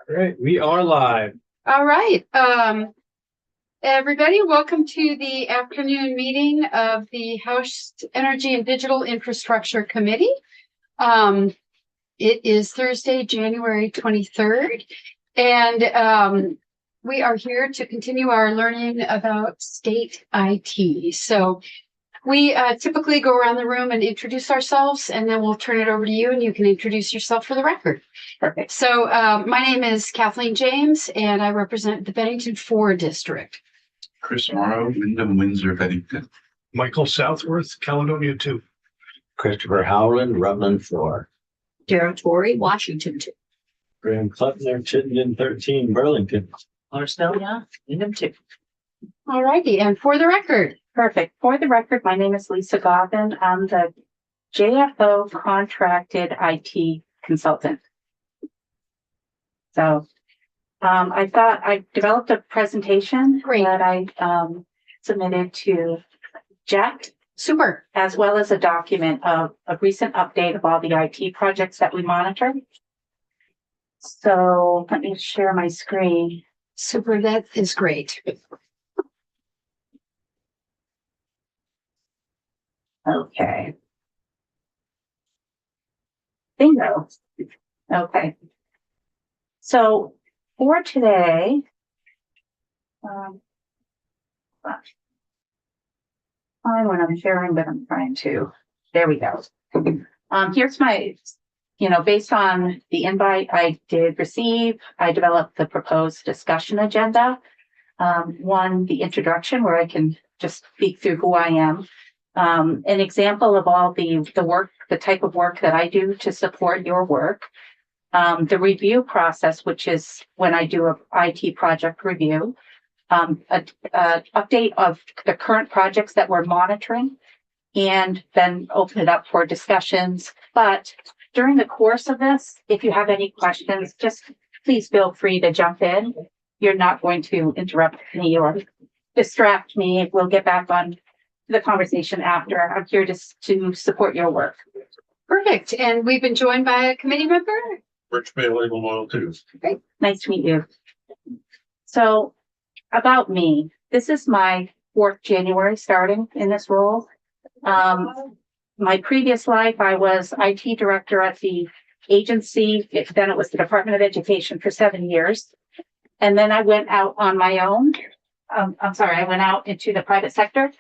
All right, we are live. All right. Everybody, welcome to the afternoon meeting of the House Energy and Digital Infrastructure Committee. It is Thursday, January 23rd, and we are here to continue our learning about state IT. So we typically go around the room and introduce ourselves, and then we'll turn it over to you, and you can introduce yourself for the record. Perfect. So my name is Kathleen James, and I represent the Bennington 4 district. Chris Morrow, Wyndham, Windsor, Bennington. Michael Southworth, Caledonia 2. Christopher Howland, Rutland 4. Darren Torrey, Washington 2. Graham Klutner, Chittenden 13, Burlington. Arstonia, Wyndham 2. All righty, and for the record. Perfect. For the record, my name is Lisa Goffin. I'm the JFO contracted IT consultant. So I thought I developed a presentation that I submitted to Jack. Super. As well as a document of a recent update of all the IT projects that we monitor. So let me share my screen. Super, that is great. Okay. Bingo. Okay. So for today, fine when I'm sharing, but I'm trying to. There we go. Here's my, based on the invite I did receive, I developed the proposed discussion agenda. One, the introduction, where I can just speak through who I am. An example of all the work, the type of work that I do to support your work. The review process, which is when I do a IT project review, update of the current projects that we're monitoring, and then open it up for discussions. But during the course of this, if you have any questions, just please feel free to jump in. You're not going to interrupt me or distract me. We'll get back on the conversation after. I'm here to support your work. Perfect. And we've been joined by a committee member. Rich Bay Legal Model 2. Great. Nice to meet you. So about me, this is my 4th January starting in this role. My previous life, I was IT director at the agency. Then it was the Department of Education for 7 years. And then I went out on my own. I went out into the private sector,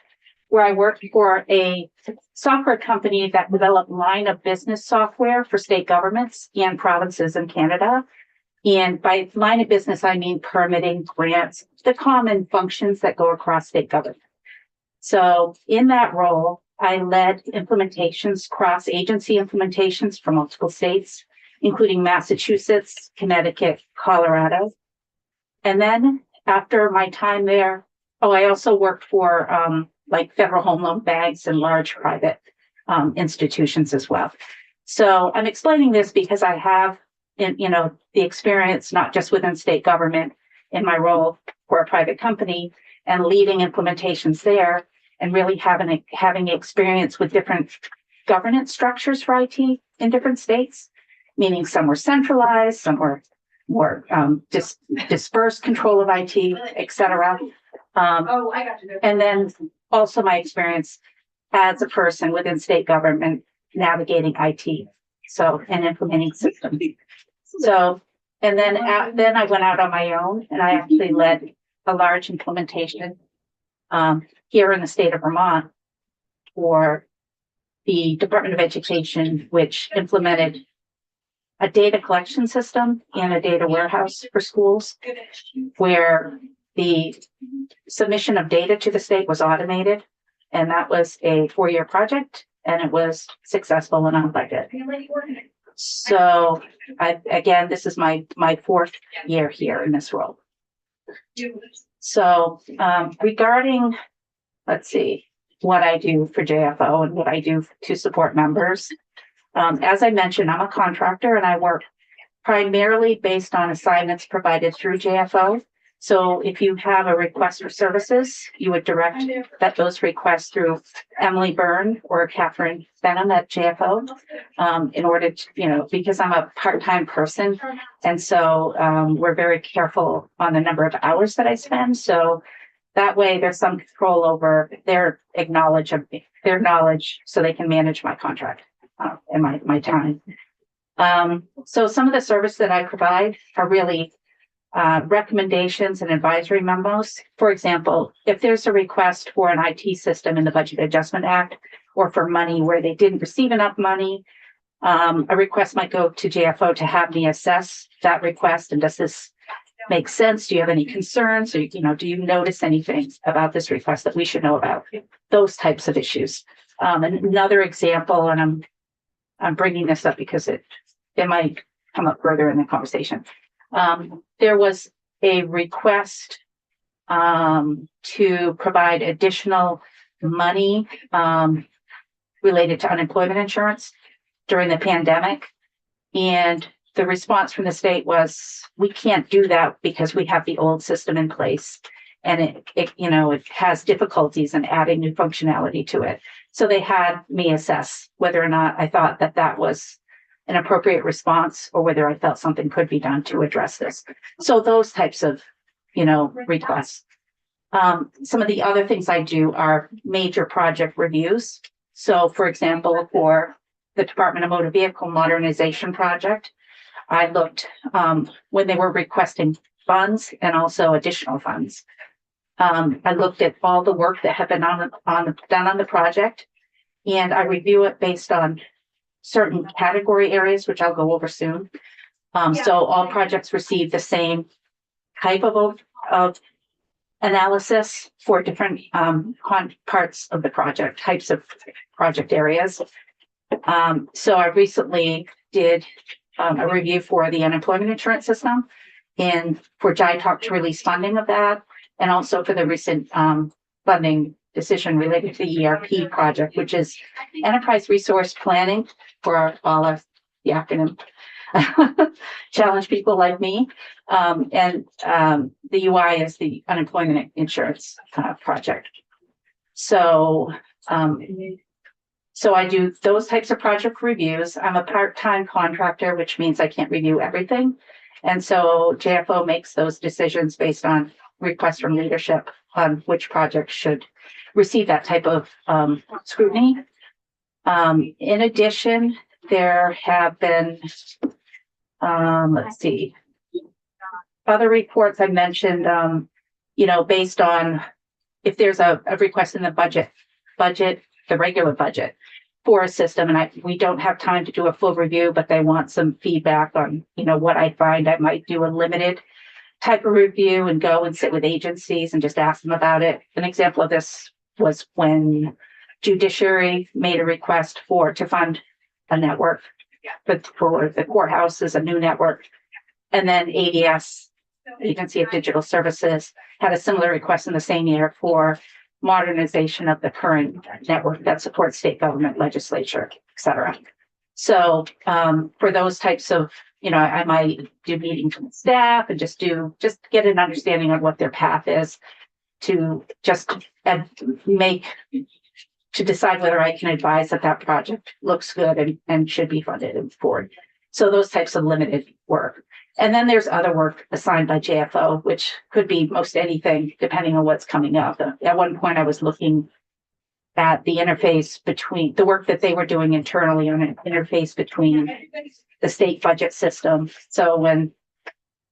where I worked for a software company that developed line of business software for state governments and provinces in Canada. And by line of business, I mean permitting, grants, the common functions that go across state government. So in that role, I led implementations, cross-agency implementations for multiple states, including Massachusetts, Connecticut, Colorado. And then after my time there, I also worked for like federal home loan banks and large private institutions as well. So I'm explaining this because I have, the experience, not just within state government in my role for a private company and leading implementations there, and really having experience with different governance structures for IT in different states, meaning some were centralized, some were more dispersed control of IT, et cetera. And then also my experience as a person within state government navigating IT, and implementing systems. So, and then I went out on my own, and I actually led a large implementation here in the state of Vermont for the Department of Education, which implemented a data collection system and a data warehouse for schools, where the submission of data to the state was automated. And that was a 4-year project, and it was successful and on budget. So again, this is my 4th year here in this role. So regarding, let's see, what I do for JFO and what I do to support members. As I mentioned, I'm a contractor, and I work primarily based on assignments provided through JFO. So if you have a request for services, you would direct those requests through Emily Byrne or Catherine Benham at JFO. In order to, because I'm a part-time person. And so, we're very careful on the number of hours that I spend. So that way there's some control over their knowledge so they can manage my contract, and my time. So some of the service that I provide are really recommendations and advisory memos. For example, if there's a request for an IT system in the Budget Adjustment Act or for money where they didn't receive enough money, a request might go to JFO to have me assess that request. And does this make sense? Do you have any concerns? Or, do you notice anything about this request that we should know about? Those types of issues. And another example, and I'm bringing this up because it might come up further in the conversation. There was a request to provide additional money related to unemployment insurance during the pandemic. And the response from the state was, we can't do that because we have the old system in place. And it has difficulties in adding new functionality to it. So they had me assess whether or not I thought that was an appropriate response or whether I felt something could be done to address this. So those types of, requests. Some of the other things I do are major project reviews. So for example, for the Department of Motor Vehicle Modernization Project, I looked when they were requesting funds and also additional funds. I looked at all the work that had been done on the project, and I review it based on certain category areas, which I'll go over soon. So all projects receive the same type of analysis for different parts of the project, types of project areas. So I recently did a review for the unemployment insurance system and for JITALK to release funding of that, and also for the recent funding decision related to the ERP project, which is Enterprise Resource Planning for all of the acronym challenge people like me. And the UI is the unemployment insurance project. So I do those types of project reviews. I'm a part-time contractor, which means I can't review everything. And so JFO makes those decisions based on requests from leadership on which project should receive that type of scrutiny. In addition, there have been, other reports I mentioned, based on if there's a request in the budget, the regular budget for a system, and we don't have time to do a full review, but they want some feedback on, what I find. I might do a limited type of review and go and sit with agencies and just ask them about it. An example of this was when Judiciary made a request to fund a network, but for the courthouse is a new network. And then ADS, Agency of Digital Services, had a similar request in the same year for modernization of the current network that supports state government, legislature, et cetera. So for those types of, I might do meetings with staff and just get an understanding of what their path is to to decide whether I can advise that project looks good and should be funded and forward. So those types of limited work. And then there's other work assigned by JFO, which could be most anything depending on what's coming up. At one point I was looking at the interface between the work that they were doing internally on an interface between the state budget system. So when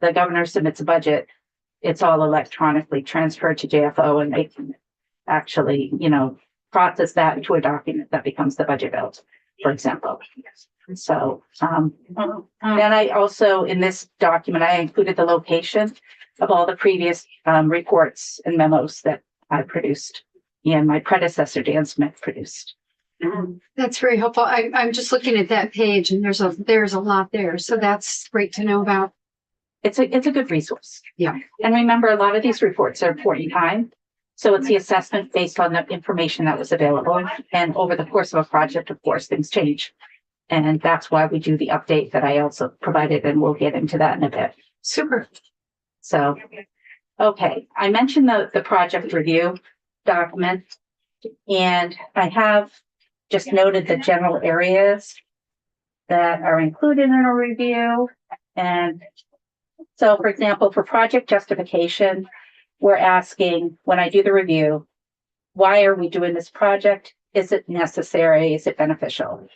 the governor submits a budget, it's all electronically transferred to JFO, and they can actually, process that into a document that becomes the budget bill, for example. So, then I also, in this document, I included the location of all the previous reports and memos that I produced and my predecessor, Dan Smith, produced. That's very helpful. I'm just looking at that page, and there's a lot there. So that's great to know about. It's a good resource. Yeah. And remember, a lot of these reports are point in time. So it's the assessment based on the information that was available. And over the course of a project, of course, things change. And that's why we do the update that I also provided, and we'll get into that in a bit. Super. So Okay, I mentioned the project review document, and I have just noted the general areas that are included in a review. And so, for example, for project justification, we're asking, when I do the review, why are we doing this project? Is it necessary? Is it beneficial?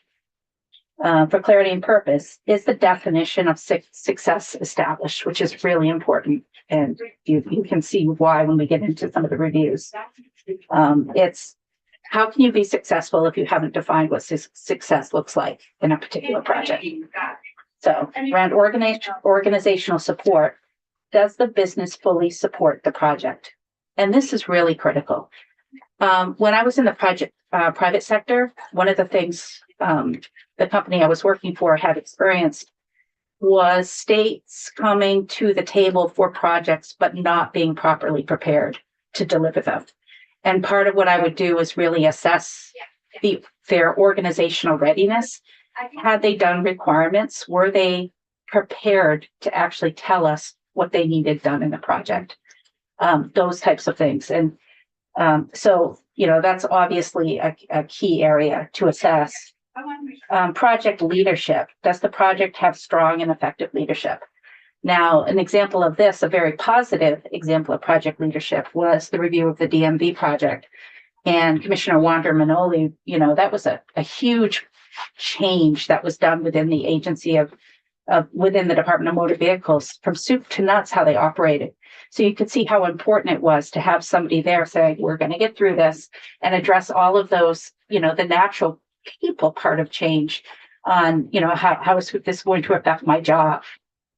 For clarity and purpose, is the definition of success established, which is really important. And you can see why when we get into some of the reviews. It's how can you be successful if you haven't defined what success looks like in a particular project? So around organizational support, does the business fully support the project? And this is really critical. When I was in the private sector, one of the things the company I was working for had experienced was states coming to the table for projects, but not being properly prepared to deliver them. And part of what I would do is really assess their organizational readiness. Had they done requirements? Were they prepared to actually tell us what they needed done in the project? Those types of things. And so, that's obviously a key area to assess. Project leadership. Does the project have strong and effective leadership? Now, an example of this, a very positive example of project leadership, was the review of the DMV project. And Commissioner Wander Manoli, that was a huge change that was done within the agency within the Department of Motor Vehicles, from soup to nuts, how they operated. So you could see how important it was to have somebody there saying, we're going to get through this and address all of those, the natural people part of change on, how is this going to affect my job?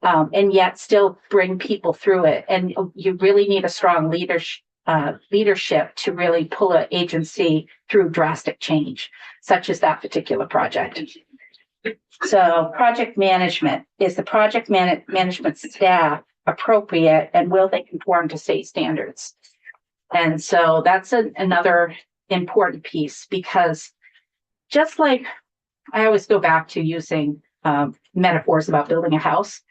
And yet still bring people through it. And you really need a strong leadership to really pull an agency through drastic change, such as that particular project. So project management, is the project management staff appropriate, and will they conform to state standards? And so that's another important piece, because just like I always go back to using metaphors about building a house.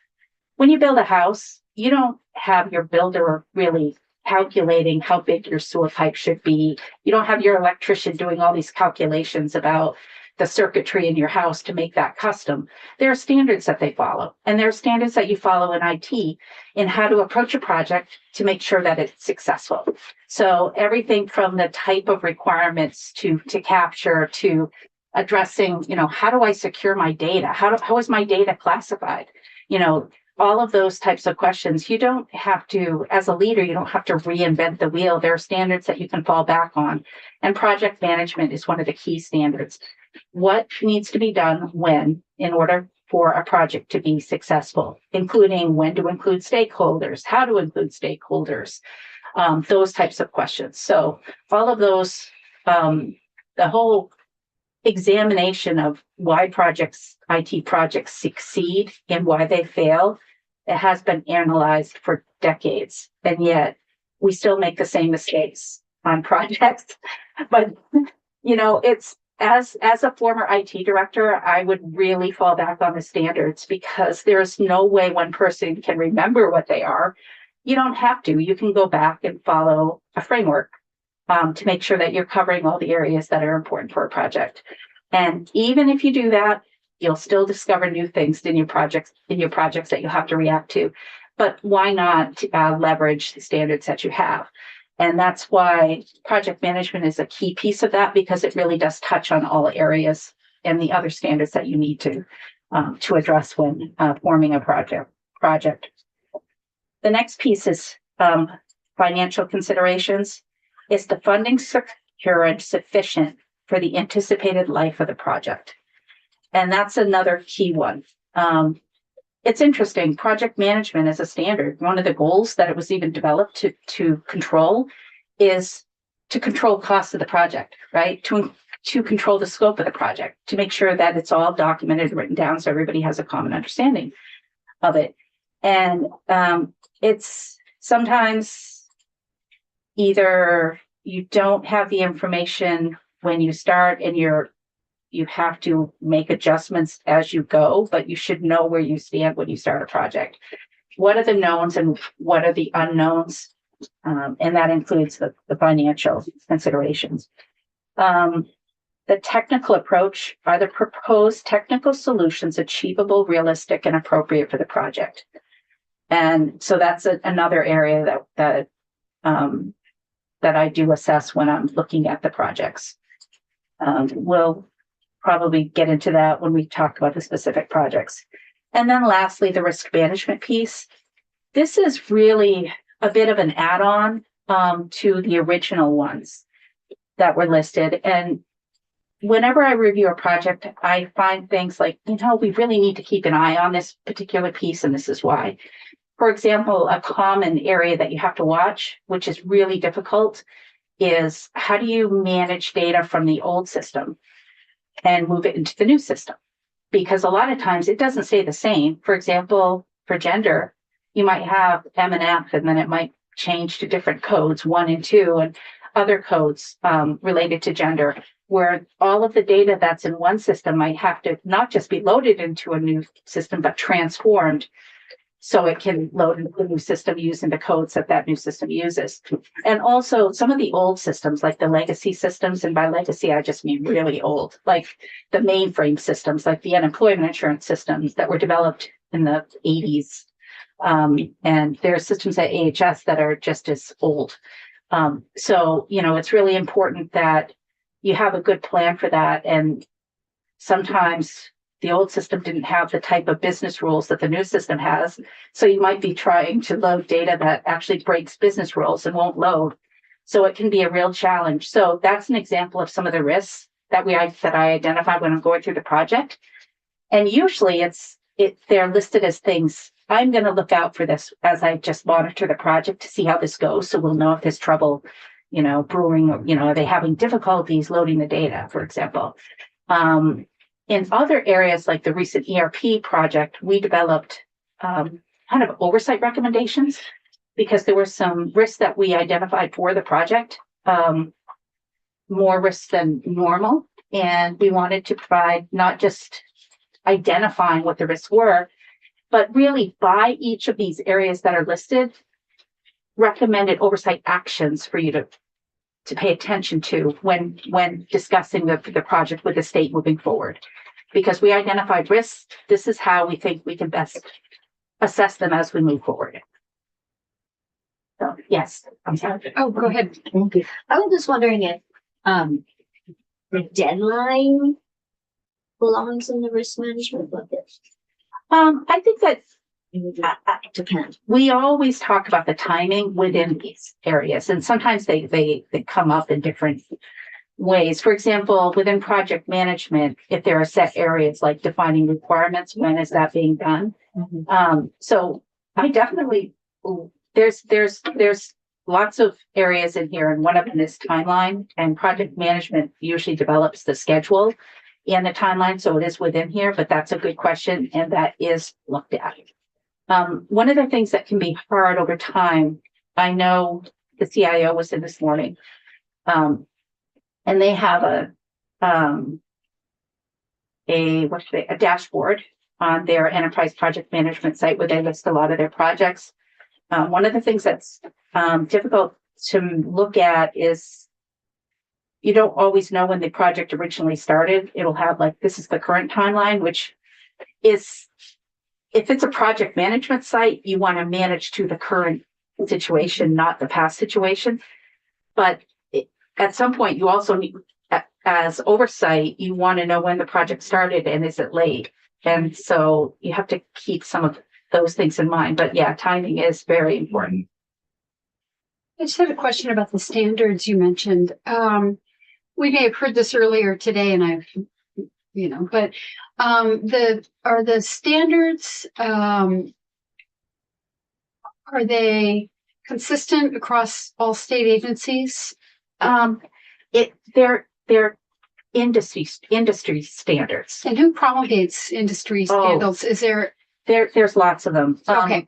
When you build a house, you don't have your builder really calculating how big your sewer pipe should be. You don't have your electrician doing all these calculations about the circuitry in your house to make that custom. There are standards that they follow, and there are standards that you follow in IT in how to approach a project to make sure that it's successful. So everything from the type of requirements to capture, to addressing, how do I secure my data? How is my data classified? All of those types of questions. You don't have to, as a leader, you don't have to reinvent the wheel. There are standards that you can fall back on. And project management is one of the key standards. What needs to be done when, in order for a project to be successful, including when to include stakeholders, how to include stakeholders, those types of questions. So all of those, the whole examination of why IT projects succeed and why they fail, it has been analyzed for decades. And yet we still make the same mistakes on projects. But, it's as a former IT director, I would really fall back on the standards, because there's no way one person can remember what they are. You don't have to. You can go back and follow a framework to make sure that you're covering all the areas that are important for a project. And even if you do that, you'll still discover new things in your projects that you'll have to react to. But why not leverage the standards that you have? And that's why project management is a key piece of that, because it really does touch on all areas and the other standards that you need to address when forming a project. The next piece is financial considerations. Is the funding secure and sufficient for the anticipated life of the project? And that's another key one. It's interesting. Project management as a standard, one of the goals that it was even developed to control is to control costs of the project, right? To control the scope of the project, to make sure that it's all documented, written down, so everybody has a common understanding of it. And it's sometimes either you don't have the information when you start, and you have to make adjustments as you go, but you should know where you stand when you start a project. What are the knowns and what are the unknowns? And that includes the financial considerations. The technical approach, are the proposed technical solutions achievable, realistic, and appropriate for the project? And so that's another area that I do assess when I'm looking at the projects. We'll probably get into that when we talk about the specific projects. And then lastly, the risk management piece. This is really a bit of an add-on to the original ones that were listed. And whenever I review a project, I find things like, we really need to keep an eye on this particular piece, and this is why. For example, a common area that you have to watch, which is really difficult, is how do you manage data from the old system and move it into the new system? Because a lot of times it doesn't stay the same. For example, for gender, you might have M and F, and then it might change to different codes, 1 and 2, and other codes related to gender, where all of the data that's in one system might have to not just be loaded into a new system, but transformed so it can load into the new system using the codes that new system uses. And also some of the old systems, like the legacy systems, and by legacy, I just mean really old, like the mainframe systems, like the unemployment insurance systems that were developed in the 80s. And there are systems at AHS that are just as old. So, it's really important that you have a good plan for that. And sometimes the old system didn't have the type of business rules that the new system has. So you might be trying to load data that actually breaks business rules and won't load. So it can be a real challenge. So that's an example of some of the risks that I identify when I'm going through the project. And usually they're listed as things I'm going to look out for this as I just monitor the project to see how this goes. So we'll know if there's trouble, brewing, or, are they having difficulties loading the data, for example. In other areas like the recent ERP project, we developed kind of oversight recommendations because there were some risks that we identified for the project, more risks than normal. And we wanted to provide not just identifying what the risks were, but really by each of these areas that are listed, recommended oversight actions for you to pay attention to when discussing the project with the state moving forward. Because we identified risks, this is how we think we can best assess them as we move forward. So, yes, I'm sorry. Oh, go ahead. Thank you. I was just wondering if the deadline belongs in the risk management bucket. I think that It depends. we always talk about the timing within these areas, and sometimes they come up in different ways. For example, within project management, if there are set areas like defining requirements, when is that being done? So I definitely, there's lots of areas in here, and one of them is timeline, and project management usually develops the schedule and the timeline. So it is within here, but that's a good question. And that is looked at. One of the things that can be hard over time, I know the CIO was in this morning, and they have a dashboard on their enterprise project management site where they list a lot of their projects. One of the things that's difficult to look at is you don't always know when the project originally started. It'll have like, this is the current timeline, which is, if it's a project management site, you want to manage to the current situation, not the past situation. But at some point, you also need, as oversight, you want to know when the project started and is it late. And so you have to keep some of those things in mind. But yeah, timing is very important. I just had a question about the standards you mentioned. We may have heard this earlier today, and but are the standards, are they consistent across all state agencies? They're industry standards. And who promulgates industry standards? Is There's lots of them. Okay.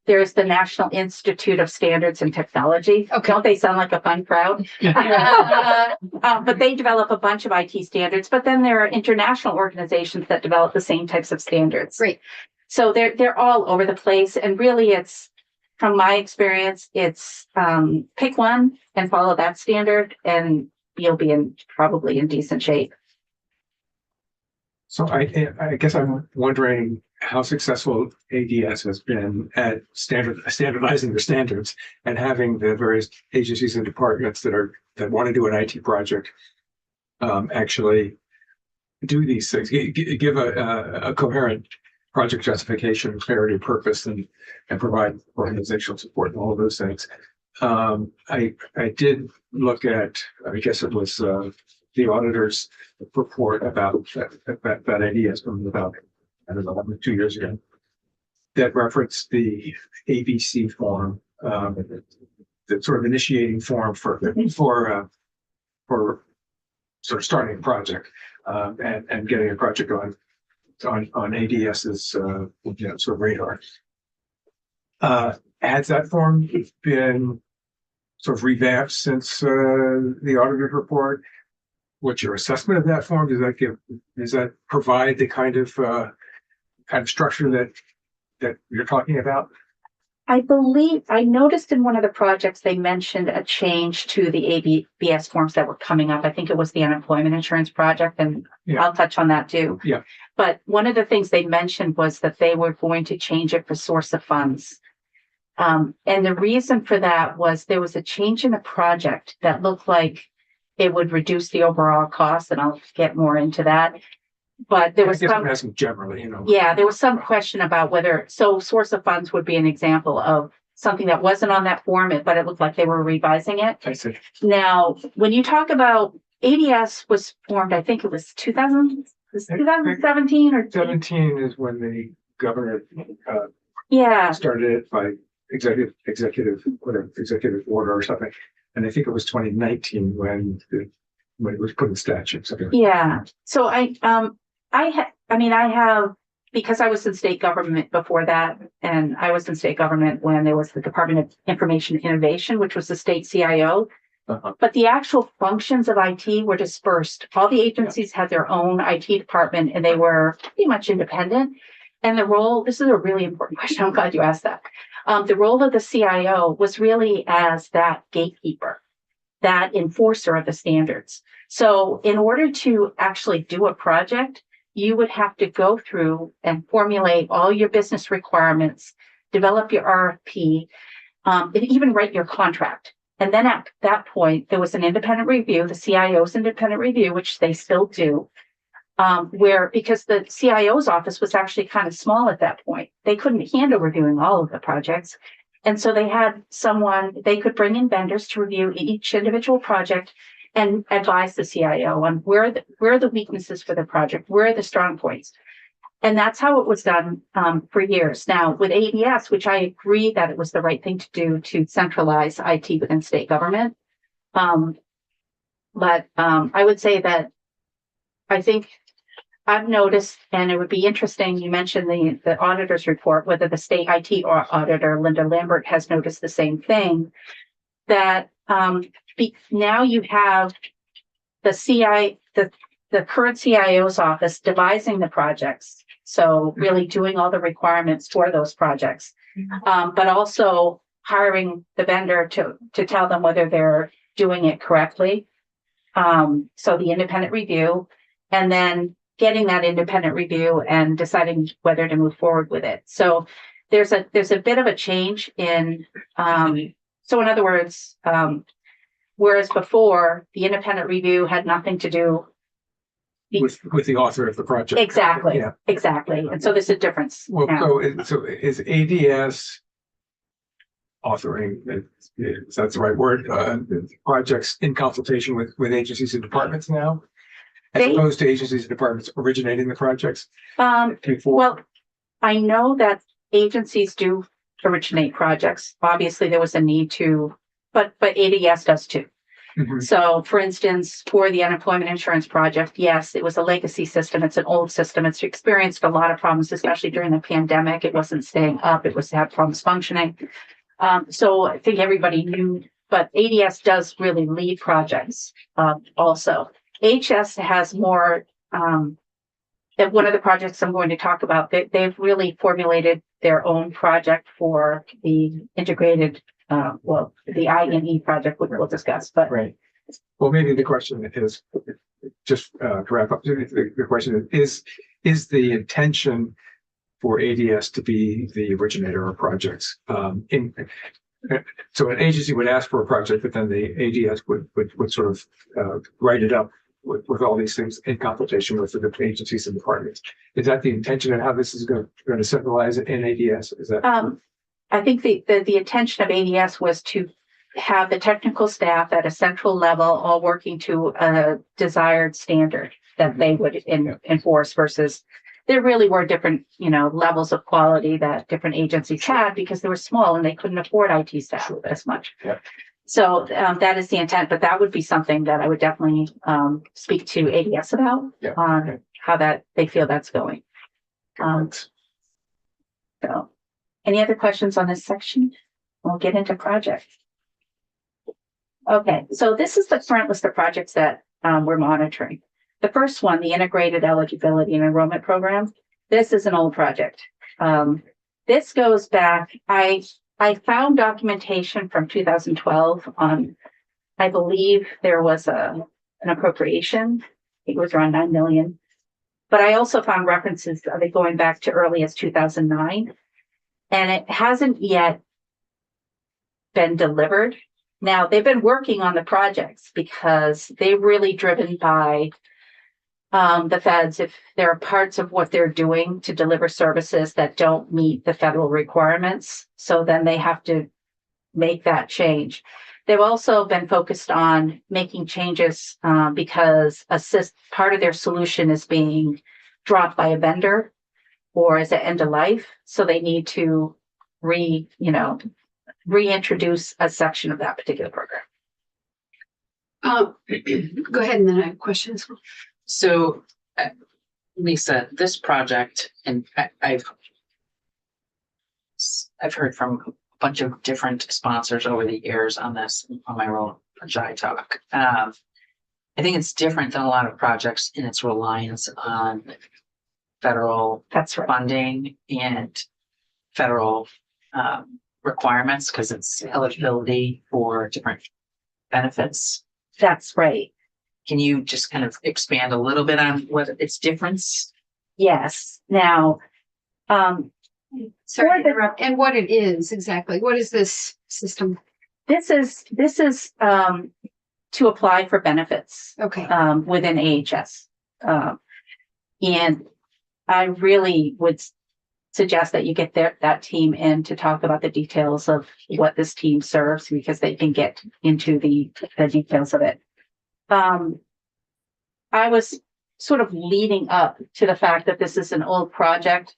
There's the National Institute of Standards and Technology. Okay. Don't they sound like a fun crowd? But they develop a bunch of IT standards, but then there are international organizations that develop the same types of standards. Great. So they're all over the place. And really from my experience, it's, pick one and follow that standard and you'll be probably in decent shape. So I guess I'm wondering how successful ADS has been at standardizing their standards and having the various agencies and departments that want to do an IT project actually do these things, give a coherent project justification, clarity of purpose, and provide organizational support and all of those things. I did look at, I guess it was the auditor's report about that idea from about, I don't know, 2 years ago, that referenced the ABC form, the sort of initiating form for sort of starting a project and getting a project on ADS's sort of radar. Has that form been sort of revamped since the auditor's report? What's your assessment of that form? Does that provide the kind of structure that you're talking about? I believe I noticed in one of the projects they mentioned a change to the ABS forms that were coming up. I think it was the unemployment insurance project, and Yeah. I'll touch on that too. Yeah. But one of the things they mentioned was that they were going to change it for source of funds. And the reason for that was there was a change in the project that looked like it would reduce the overall cost, and I'll get more into that. But there was I guess some, I'm asking generally, yeah, there was some question about whether, so source of funds would be an example of something that wasn't on that form, but it looked like they were revising it. I see. Now, when you talk about ADS was formed, I think it was 2017 or 17 is when the governor yeah. started it by executive order or something. And I think it was 2019 when it was put in statute. Yeah. So I have, because I was in state government before that, and I was in state government when there was the Department of Information Innovation, which was the state CIO. Uh-huh. But the actual functions of IT were dispersed. All the agencies had their own IT department and they were pretty much independent. And the role, this is a really important question. I'm glad you asked that. The role of the CIO was really as that gatekeeper, that enforcer of the standards. So in order to actually do a project, you would have to go through and formulate all your business requirements, develop your RFP, and even write your contract. And then at that point, there was an independent review, the CIO's independent review, which they still do, because the CIO's office was actually kind of small at that point. They couldn't handle reviewing all of the projects. And so they had they could bring in vendors to review each individual project and advise the CIO on where are the weaknesses for the project, where are the strong points. And that's how it was done for years. Now with ADS, which I agree that it was the right thing to do to centralize IT within state government. But I would say that I think I've noticed, and it would be interesting, you mentioned the auditor's report, whether the state IT auditor, Linda Lambert, has noticed the same thing, that now you have the current CIO's office devising the projects. So really doing all the requirements for those projects, but also hiring the vendor to tell them whether they're doing it correctly. So the independent review, and then getting that independent review and deciding whether to move forward with it. So there's a bit of a change in, so in other words, whereas before the independent review had nothing to do with the author of the project. Exactly. Yeah. Exactly. And so there's a difference. Well, now. so is ADS authoring, if that's the right word, projects in consultation with agencies and departments now, as opposed to agencies and departments originating the projects? Well, I know that agencies do originate projects. Obviously, there was a need to, but ADS does too. Mm-hmm. So, for instance, for the unemployment insurance project, yes, it was a legacy system. It's an old system. It's experienced a lot of problems, especially during the pandemic. It wasn't staying up. It was had problems functioning. So I think everybody knew, but ADS does really lead projects also. HS has more at one of the projects I'm going to talk about, they've really formulated their own project for the integrated, the I&E project, which we'll discuss, but Right. Well, maybe the question is, just to wrap up, the question is the intention for ADS to be the originator of projects? So an agency would ask for a project, but then the ADS would sort of write it up with all these things in consultation with the different agencies and departments. Is that the intention and how this is going to centralize it in ADS? Is that? I think the intention of ADS was to have the technical staff at a central level all working to a desired standard that they would enforce versus there really were different, levels of quality that different agencies had because they were small and they couldn't afford IT staff as much. Yeah. So that is the intent, but that would be something that I would definitely speak to ADS about on how that they feel that's going. So any other questions on this section? We'll get into projects. Okay, so this is the current list of projects that we're monitoring. The first one, the Integrated Eligibility and Enrollment Program, this is an old project. This goes back, I found documentation from 2012 on, I believe there was an appropriation. It was around 9 million. But I also found references of it going back to early as 2009. And it hasn't yet been delivered. Now, they've been working on the projects because they're really driven by the feds. If there are parts of what they're doing to deliver services that don't meet the federal requirements, so then they have to make that change. They've also been focused on making changes because part of their solution is being dropped by a vendor or is at end of life. So they need to reintroduce a section of that particular program. Go ahead, and then I have questions. So, Lisa, this project, and I've heard from a bunch of different sponsors over the years on this, on my role for Jai Talk. I think it's different than a lot of projects in its reliance on federal funding and federal requirements because it's eligibility for different benefits. That's right. Can you just kind of expand a little bit on what its difference? Yes. Now, Sorry to interrupt. And what it is exactly? What is this system? This is to apply for benefits. Okay. Within AHS, and I really would suggest that you get that team in to talk about the details of what this team serves because they can get into the details of it. I was sort of leading up to the fact that this is an old project,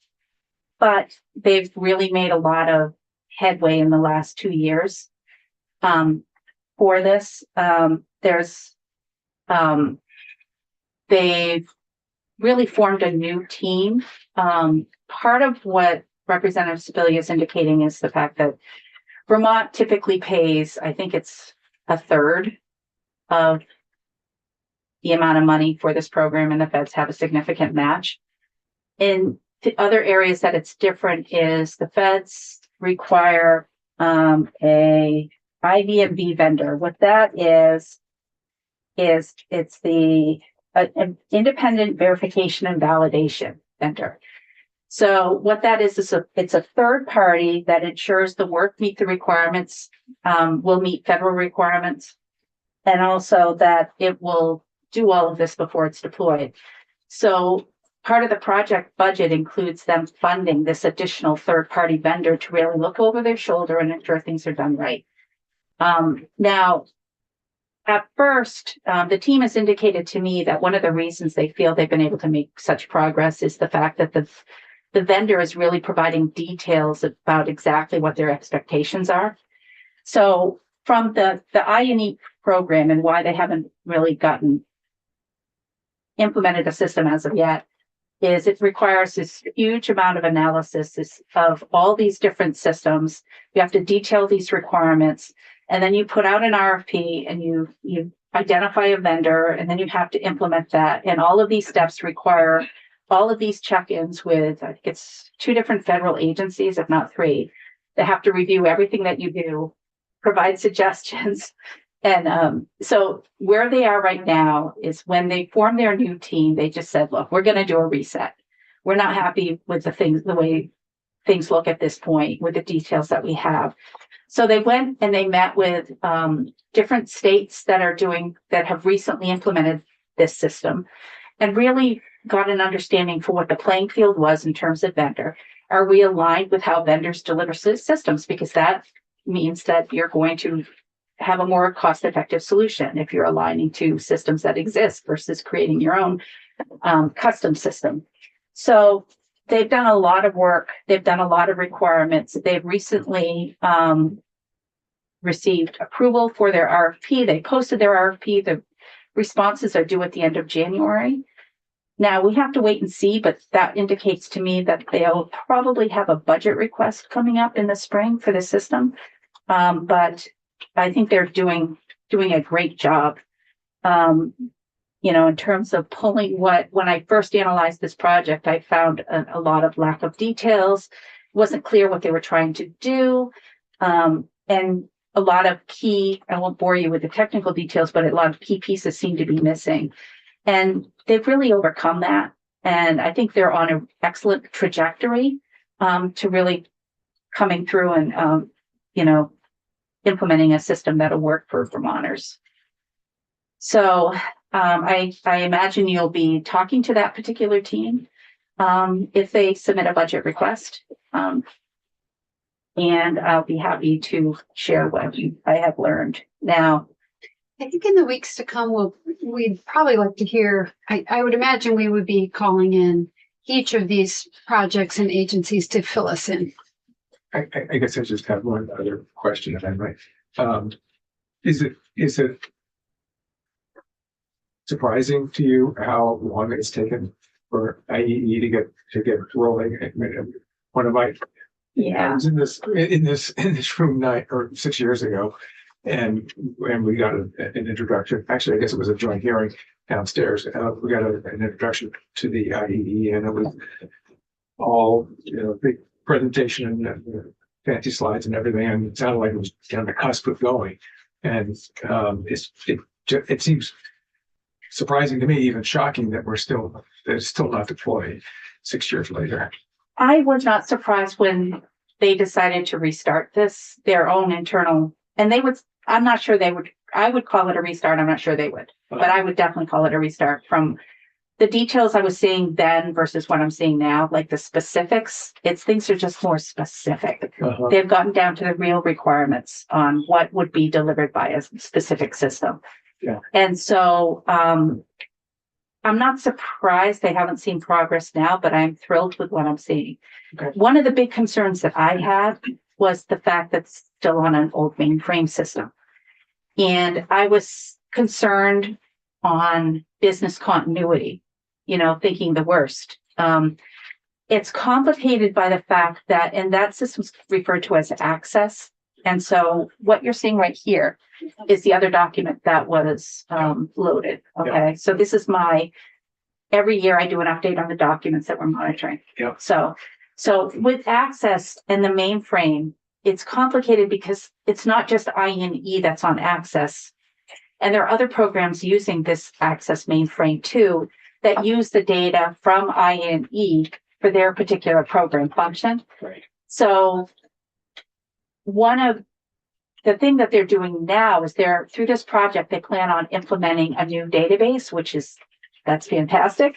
but they've really made a lot of headway in the last 2 years for this. They've really formed a new team. Part of what Representative Sibilia is indicating is the fact that Vermont typically pays, I think it's a third of the amount of money for this program, and the feds have a significant match. In the other areas that it's different is the feds require a IVMV vendor. What that is it's the independent verification and validation vendor. So what that is it's a third party that ensures the work meet the requirements, will meet federal requirements, and also that it will do all of this before it's deployed. So part of the project budget includes them funding this additional third-party vendor to really look over their shoulder and ensure things are done right. Now, at first, the team has indicated to me that one of the reasons they feel they've been able to make such progress is the fact that the vendor is really providing details about exactly what their expectations are. So from the I&E program and why they haven't really implemented a system as of yet is it requires this huge amount of analysis of all these different systems. You have to detail these requirements, and then you put out an RFP and you identify a vendor, and then you have to implement that. And all of these steps require all of these check-ins with, I think it's 2 different federal agencies, if not 3, that have to review everything that you do, provide suggestions. And so where they are right now is when they formed their new team, they just said, look, we're going to do a reset. We're not happy with the way things look at this point with the details that we have. So they went and they met with different states that have recently implemented this system and really got an understanding for what the playing field was in terms of vendor. Are we aligned with how vendors deliver systems? Because that means that you're going to have a more cost-effective solution if you're aligning to systems that exist versus creating your own custom system. So they've done a lot of work. They've done a lot of requirements. They've recently received approval for their RFP. They posted their RFP. The responses are due at the end of January. Now we have to wait and see, but that indicates to me that they'll probably have a budget request coming up in the spring for the system. But I think they're doing a great job. In terms of pulling when I first analyzed this project, I found a lot of lack of details. It wasn't clear what they were trying to do. And a lot of I won't bore you with the technical details, but a lot of key pieces seem to be missing. And they've really overcome that. And I think they're on an excellent trajectory to really coming through and, implementing a system that'll work for Vermonters. So I imagine you'll be talking to that particular team if they submit a budget request. And I'll be happy to share what I have learned. Now, I think in the weeks to come, we'd probably like to hear, I would imagine we would be calling in each of these projects and agencies to fill us in. I guess I just have one other question, if I might. Is it surprising to you how long it's taken for IEE to get rolling? I mean, one of my I was in this room 6 years ago, and we got an introduction. Actually, I guess it was a joint hearing downstairs. We got an introduction to the IEE, and it was all big presentation and fancy slides and everything. And it sounded like it was on the cusp of going. And it seems surprising to me, even shocking, that it's still not deployed 6 years later. I was not surprised when they decided to restart their own internal, and I'm not sure I would call it a restart. I'm not sure they would, but I would definitely call it a restart from the details I was seeing then versus what I'm seeing now, like the specifics. Things are just more specific. They've gotten down to the real requirements on what would be delivered by a specific system. Yeah. And so, I'm not surprised they haven't seen progress now, but I'm thrilled with what I'm seeing. Okay. One of the big concerns that I had was the fact that it's still on an old mainframe system. And I was concerned on business continuity, thinking the worst. It's complicated by the fact and that system's referred to as access. And so what you're seeing right here is the other document that was loaded. Okay. Yeah. So this is every year I do an update on the documents that we're monitoring. Yeah. So with access and the mainframe, it's complicated because it's not just INE that's on access. And there are other programs using this access mainframe too that use the data from INE for their particular program function. Right. So one of the thing that they're doing now is through this project, they plan on implementing a new database, that's fantastic.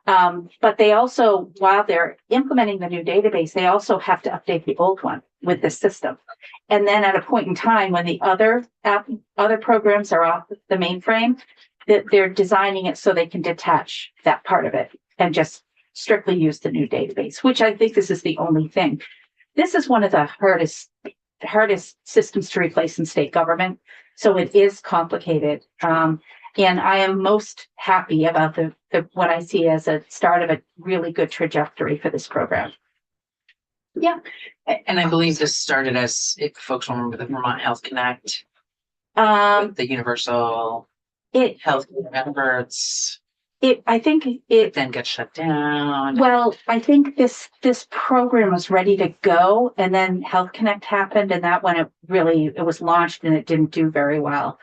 But they also, while they're implementing the new database, they also have to update the old one with the system. And then at a point in time when the other programs are off the mainframe, that they're designing it so they can detach that part of it and just strictly use the new database, which I think this is the only thing. This is one of the hardest systems to replace in state government. So it is complicated. And I am most happy about what I see as a start of a really good trajectory for this program. Yeah. And I believe this started as, if folks remember, the Vermont Health Connect, the universal health efforts. I think It it, then gets shut down. well, I think this program was ready to go, and then Health Connect happened, and that when it was launched and it didn't do very well.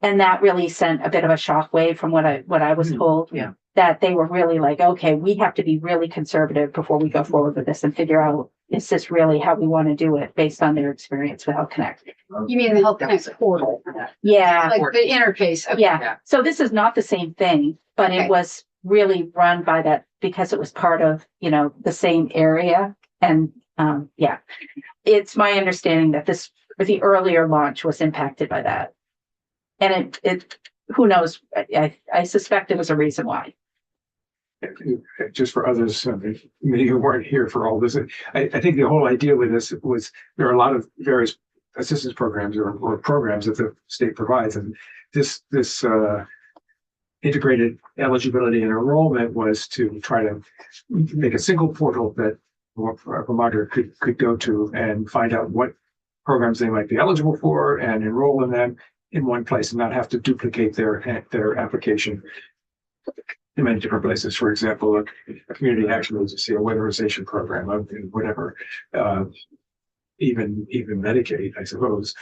And that really sent a bit of a shockwave from what I was told. Yeah. That they were really like, okay, we have to be really conservative before we go forward with this and figure out, is this really how we want to do it based on their experience with Health Connect? You mean the Health Connect portal, Yeah. like the interface? Okay. Yeah. So this is not the same thing, but Okay. it was really run by that because it was part of, the same area. And, yeah, it's my understanding that the earlier launch was impacted by that. And who knows? I suspect it was a reason why. Just for others, many who weren't here for all this, I think the whole idea with this was there are a lot of various assistance programs or programs that the state provides, and this integrated eligibility and enrollment was to try to make a single portal that Vermonter could go to and find out what programs they might be eligible for and enroll in them in one place and not have to duplicate their application in many different places. For example, a community action agency, a weatherization program, whatever, even Medicaid, I suppose,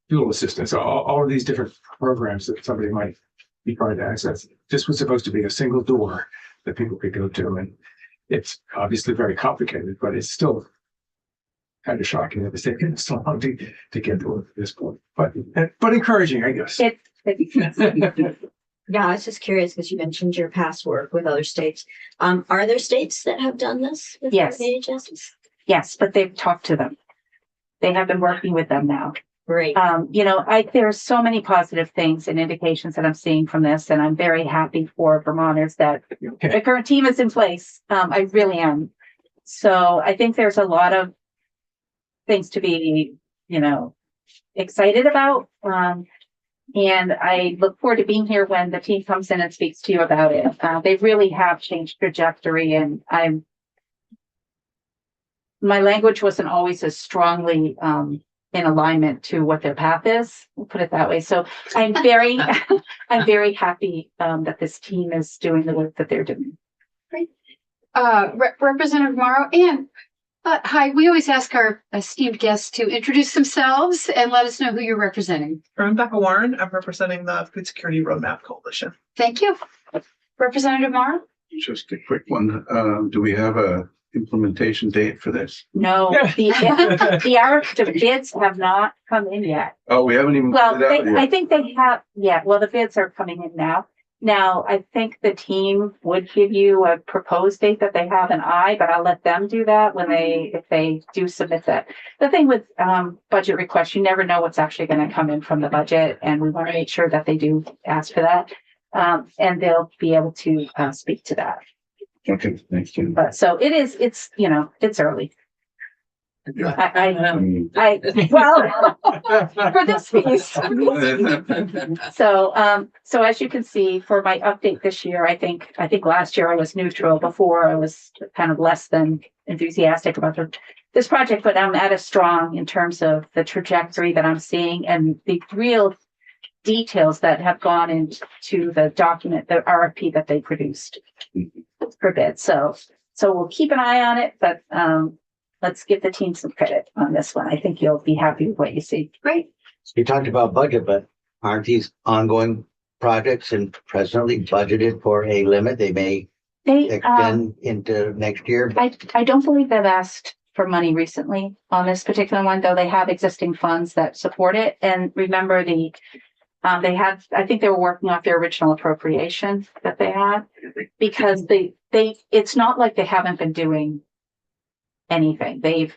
fuel assistance, all of these different programs that somebody might be trying to access. This was supposed to be a single door that people could go to, and it's obviously very complicated, but it's still kind of shocking that it's taken so long to get to this point. But encouraging, I guess. Yeah, I was just curious because you mentioned your past work with other states. Are there states that have done this? With Yes. AHS? Yes, but they've talked to them. They have been working with them now. Great. There are so many positive things and indications that I'm seeing from this, and I'm very happy for Vermonters that the current team is in place. I really am. So I think there's a lot of things to be, excited about. And I look forward to being here when the team comes in and speaks to you about it. They really have changed trajectory, and my language wasn't always as strongly in alignment to what their path is. We'll put it that way. So I'm very, I'm very happy that this team is doing the work that they're doing. Representative Morrow, and hi, we always ask our esteemed guests to introduce themselves and let us know who you're representing. I'm Becca Warren. I'm representing the Food Security Roadmap Coalition. Thank you. Representative Morrow? Just a quick one. Do we have a implementation date for this? No, the bids have not come in yet. Oh, we haven't even. Well, put it out yet. I think they have, yeah, well, the bids are coming in now. Now, I think the team would give you a proposed date that they have an eye, but I'll let them do that if they do submit that. The thing with budget requests, you never know what's actually going to come in from the budget, and we want to make sure that they do ask for that. And they'll be able to speak to that. Okay, thank you. But so it's early. Yeah. Well, for this piece. So as you can see, for my update this year, I think last year I was neutral. Before I was kind of less than enthusiastic about this project, but I'm at a strong in terms of the trajectory that I'm seeing and the real details that have gone into the document, the RFP that they produced for bid. So we'll keep an eye on it, but let's give the team some credit on this one. I think you'll be happy with what you see. Great. You talked about budget, but aren't these ongoing projects and presently budgeted for a limit? They may extend into next year. I don't believe they've asked for money recently on this particular one, though they have existing funds that support it. And remember I think they were working off their original appropriation that they had, because it's not like they haven't been doing anything. They've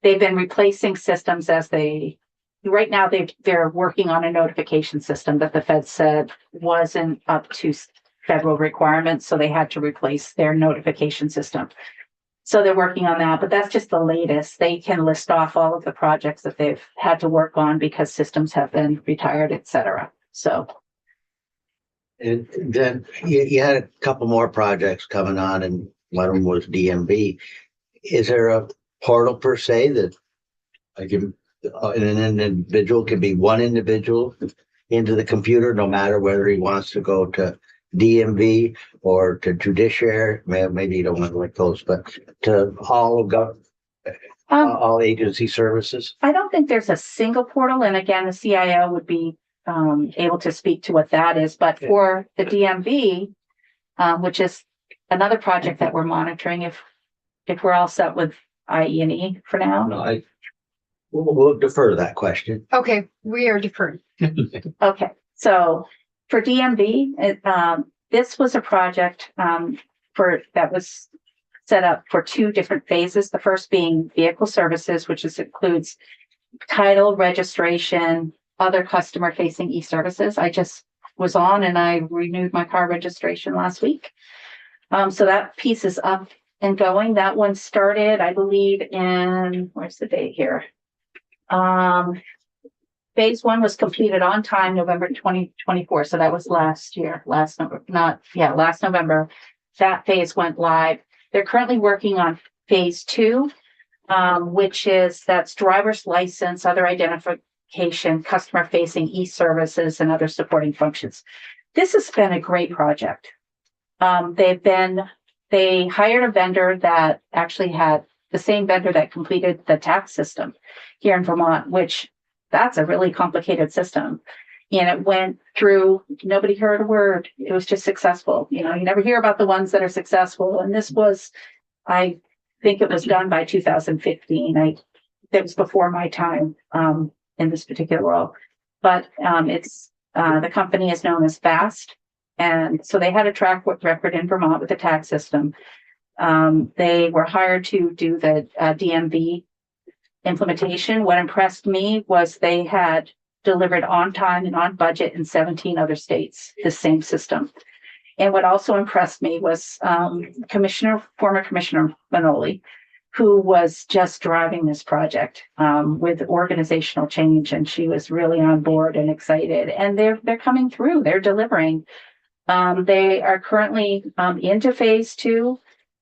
been replacing systems right now they're working on a notification system that the Fed said wasn't up to federal requirements, so they had to replace their notification system. So they're working on that, but that's just the latest. They can list off all of the projects that they've had to work on because systems have been retired, et cetera. So. And then you had a couple more projects coming on, and one of them was DMV. Is there a portal per se that an individual can be one individual into the computer, no matter whether he wants to go to DMV or to judiciary? Maybe you don't want to like those, but to all of all agency services? I don't think there's a single portal, and again, the CIO would be able to speak to what that is. But for the DMV, which is another project that we're monitoring, if we're all set with IE&E for now. No, we'll defer that question. Okay, we are deferred. Okay, so for DMV, this was a project that was set up for two different phases. The first being vehicle services, which includes title, registration, other customer facing e-services. I just was on and I renewed my car registration last week. So that piece is up and going. That one started, I believe, in, where's the date here? Phase one was completed on time, November 2024. So that was last November. That phase went live. They're currently working on phase two, that's driver's license, other identification, customer facing e-services, and other supporting functions. This has been a great project. They hired a vendor that actually had the same vendor that completed the tax system here in Vermont, which that's a really complicated system. And it went through, nobody heard a word. It was just successful. You never hear about the ones that are successful. And this was, I think it was done by 2015. That was before my time in this particular role. But the company is known as FAST. And so they had a track record in Vermont with the tax system. They were hired to do the DMV implementation. What impressed me was they had delivered on time and on budget in 17 other states, the same system. And what also impressed me was former Commissioner Manoli, who was just driving this project with organizational change, and she was really on board and excited. And they're coming through. They're delivering. They are currently into phase two.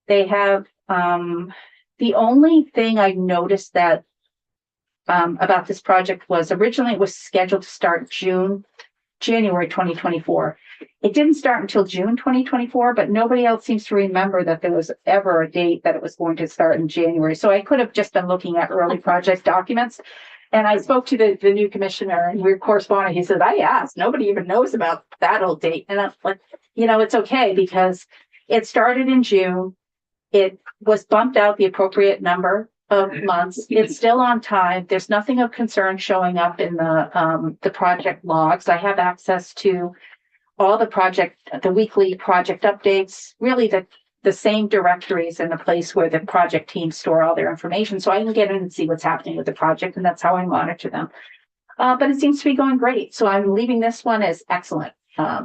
They have the only thing I noticed that about this project was originally it was scheduled to start January 2024. It didn't start until June 2024, but nobody else seems to remember that there was ever a date that it was going to start in January. So I could have just been looking at early project documents. And I spoke to the new commissioner and we were corresponding. He said, I asked, nobody even knows about that old date. And I'm like, it's okay because it started in June. It was bumped out the appropriate number of months. It's still on time. There's nothing of concern showing up in the project logs. I have access to all the weekly project updates, really the same directories in the place where the project teams store all their information. So I can get in and see what's happening with the project, and that's how I monitor them. But it seems to be going great. So I'm leaving this one as excellent. I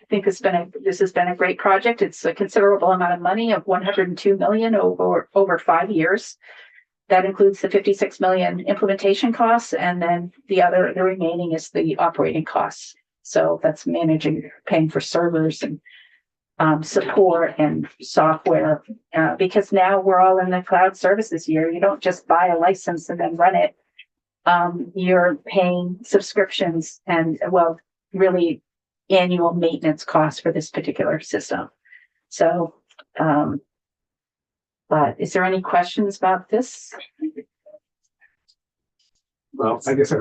think this has been a great project. It's a considerable amount of money of $102 million over 5 years. That includes the 56 million implementation costs, and then the remaining is the operating costs. So that's paying for servers and support and software, because now we're all in the cloud services year. You don't just buy a license and then run it. You're paying subscriptions and, really annual maintenance costs for this particular system. So, but is there any questions about this? Well, I guess I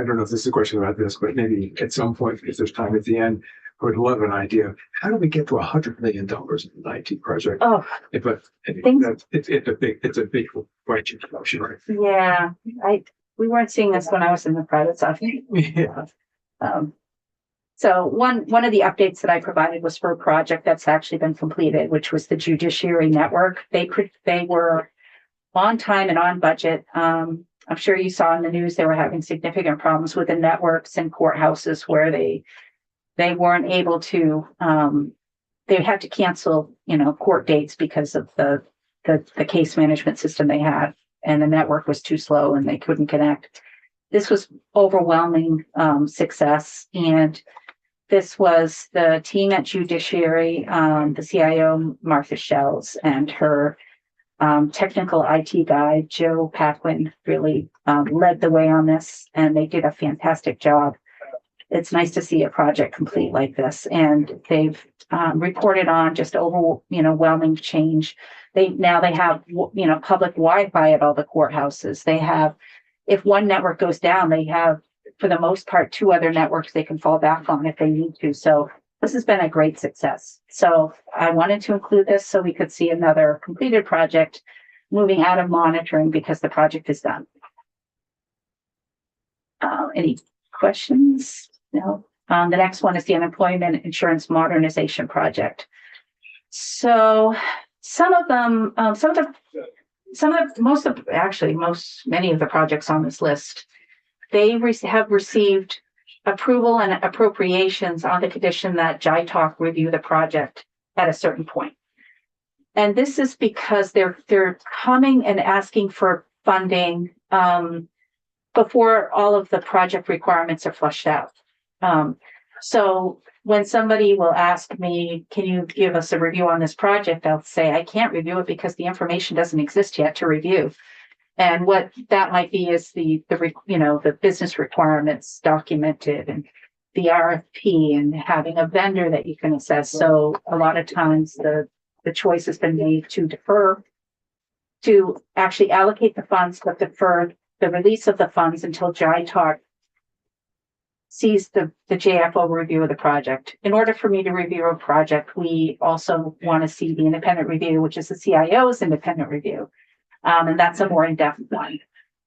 don't know if this is a question about this, but maybe at some point, if there's time at the end, I would love an idea. How do we get to $100 million in an IT project? Oh, It's a big question, I'm sure. Yeah, we weren't seeing this when I was in the private sector. Yeah. So one of the updates that I provided was for a project that's actually been completed, which was the judiciary network. They were on time and on budget. I'm sure you saw in the news they were having significant problems with the networks and courthouses where they weren't able to. They had to cancel, court dates because of the case management system they had, and the network was too slow and they couldn't connect. This was overwhelming success, and this was the team at Judiciary, the CIO, Martha Shells, and her technical IT guy, Joe Paquin, really led the way on this, and they did a fantastic job. it's nice to see a project complete like this. And they've reported on just overwhelming change. They have, public Wi-Fi at all the courthouses. They have, if one network goes down, they have, for the most part, 2 other networks they can fall back on if they need to. So this has been a great success. So I wanted to include this so we could see another completed project moving out of monitoring because the project is done. Any questions? No. The next one is the unemployment insurance modernization project. So many of the projects on this list, they have received approval and appropriations on the condition that JITALK review the project at a certain point. And this is because they're coming and asking for funding before all of the project requirements are flushed out. So when somebody will ask me, can you give us a review on this project? I'll say, I can't review it because the information doesn't exist yet to review. And what that might be is the business requirements documented and the RFP and having a vendor that you can assess. So a lot of times the choice has been made to defer, to actually allocate the funds, but defer the release of the funds until JITALK sees the JFO review of the project. In order for me to review a project, we also want to see the independent review, which is the CIO's independent review. And that's a more in-depth one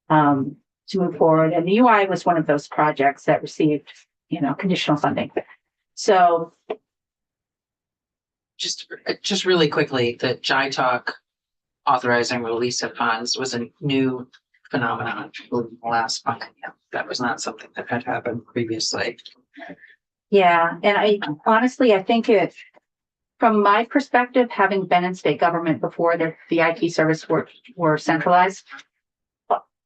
to move forward. And the UI was one of those projects that received, conditional funding. So just really quickly, the JITALK authorizing release of funds was a new phenomenon in the last month. Yeah, that was not something that had happened previously. Yeah, and I think from my perspective, having been in state government before the IT service were centralized,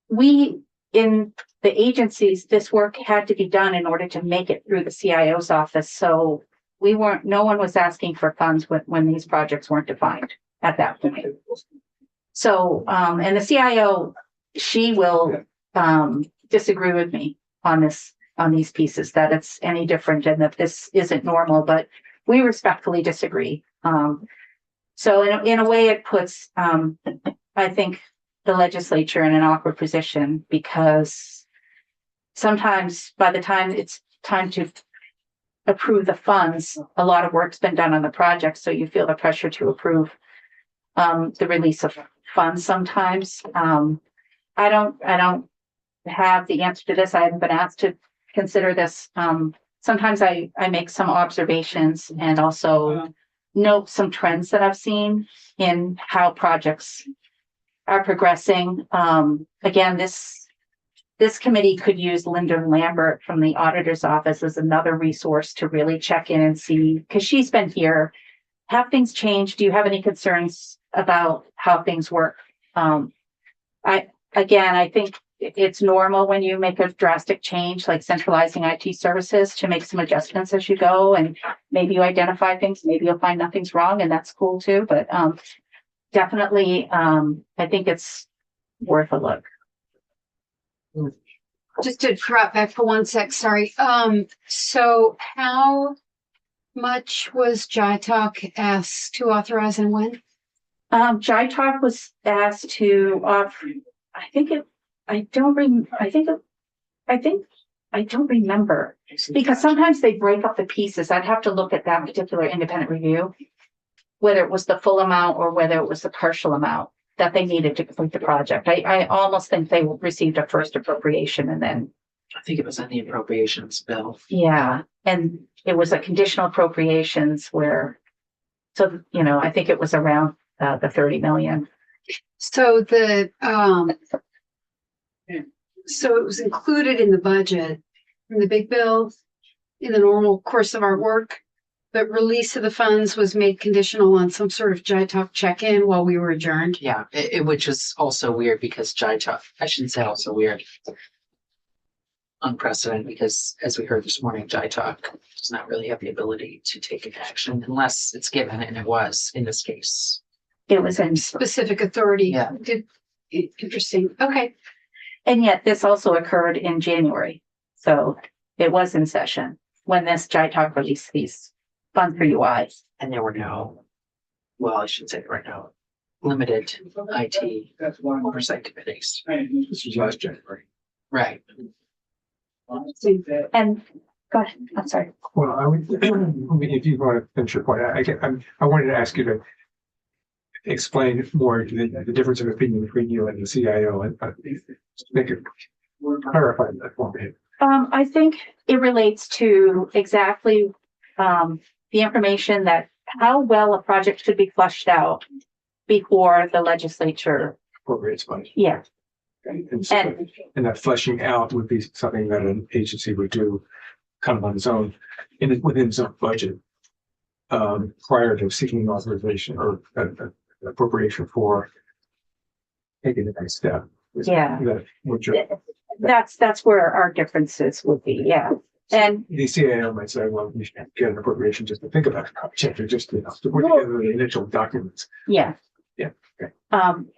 we in the agencies, this work had to be done in order to make it through the CIO's office. So no one was asking for funds when these projects weren't defined at that point. So, and the CIO, she will disagree with me on these pieces, that it's any different and that this isn't normal, but we respectfully disagree. So in a way it puts, I think, the legislature in an awkward position, because sometimes by the time it's time to approve the funds, a lot of work's been done on the project. So you feel the pressure to approve the release of funds sometimes. I don't have the answer to this. I haven't been asked to consider this. Sometimes I make some observations and also note some trends that I've seen in how projects are progressing. Again, this committee could use Linda Lambert from the auditor's office as another resource to really check in and see, because she's been here. Have things changed? Do you have any concerns about how things work? I think it's normal when you make a drastic change, like centralizing IT services, to make some adjustments as you go, and maybe you identify things, maybe you'll find nothing's wrong, and that's cool too. But definitely, I think it's worth a look. Just to drop back for 1 sec, sorry. So how much was JITALK asked to authorize and when? JITALK was asked to offer, I don't remember, because sometimes they break up the pieces. I'd have to look at that particular independent review, whether it was the full amount or whether it was the partial amount that they needed to complete the project. I almost think they received a first appropriation and then. I think it was in the appropriations bill. Yeah, and it was a conditional appropriations where, I think it was around the 30 million. So so it was included in the budget, in the big bill, in the normal course of our work, but release of the funds was made conditional on some sort of JITALK check-in while we were adjourned. Yeah, which is also weird because JITALK, I shouldn't say also weird, unprecedented, because as we heard this morning, JITALK does not really have the ability to take an action unless it's given, and it was in this case. It was in Specific authority. Yeah. Interesting. Okay. And yet this also occurred in January. So it was in session when this JITOC released these funds for UIs. And there were no, well, I should say there were no limited IT oversight committees. This was last January. Right. And go ahead, I'm sorry. Well, I would, if you want to finish your point, I wanted to ask you to explain more the difference of opinion between you and the CIO and make it clarify that for me. I think it relates to exactly the information that how well a project could be flushed out before the legislature. Appropriates money. Yeah. And that fleshing out would be something that an agency would do kind of on its own, within its own budget, prior to seeking authorization or appropriation for taking the next step. Yeah. Which That's where our differences would be, yeah. And the CAO might say, well, you should get an appropriation just to think about it, project, or just, to put together the initial documents. yeah. Yeah. Okay.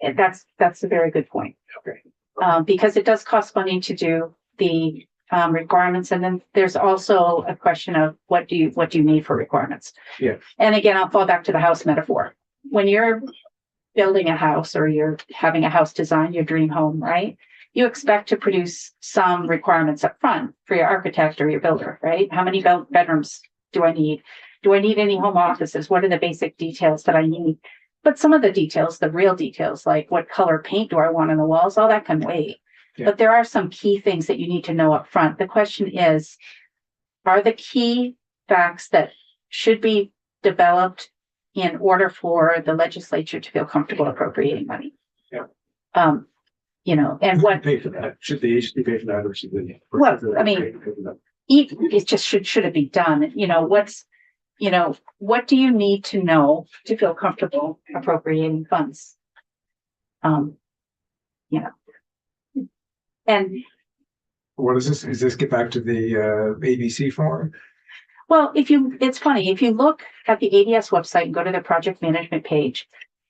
And that's a very good point. Okay. Because it does cost money to do the requirements, and then there's also a question of what do you need for requirements? Yeah. And again, I'll fall back to the house metaphor. When you're building a house or you're having a house design, your dream home, right? You expect to produce some requirements up front for your architect or your builder, right? How many bedrooms do I need? Do I need any home offices? What are the basic details that I need? But some of the details, the real details, like what color paint do I want on the walls, all that can wait. Yeah. But there are some key things that you need to know up front. The question is, are the key facts that should be developed in order for the legislature to feel comfortable appropriating money? Yeah. And what Pay for that? Should the agency pay for that, or should they? Well, I mean, it just should it be done? What do you need to know to feel comfortable appropriating funds? And What is this? Is this get back to the ABC form? well, it's funny, if you look at the ADS website and go to the project management page,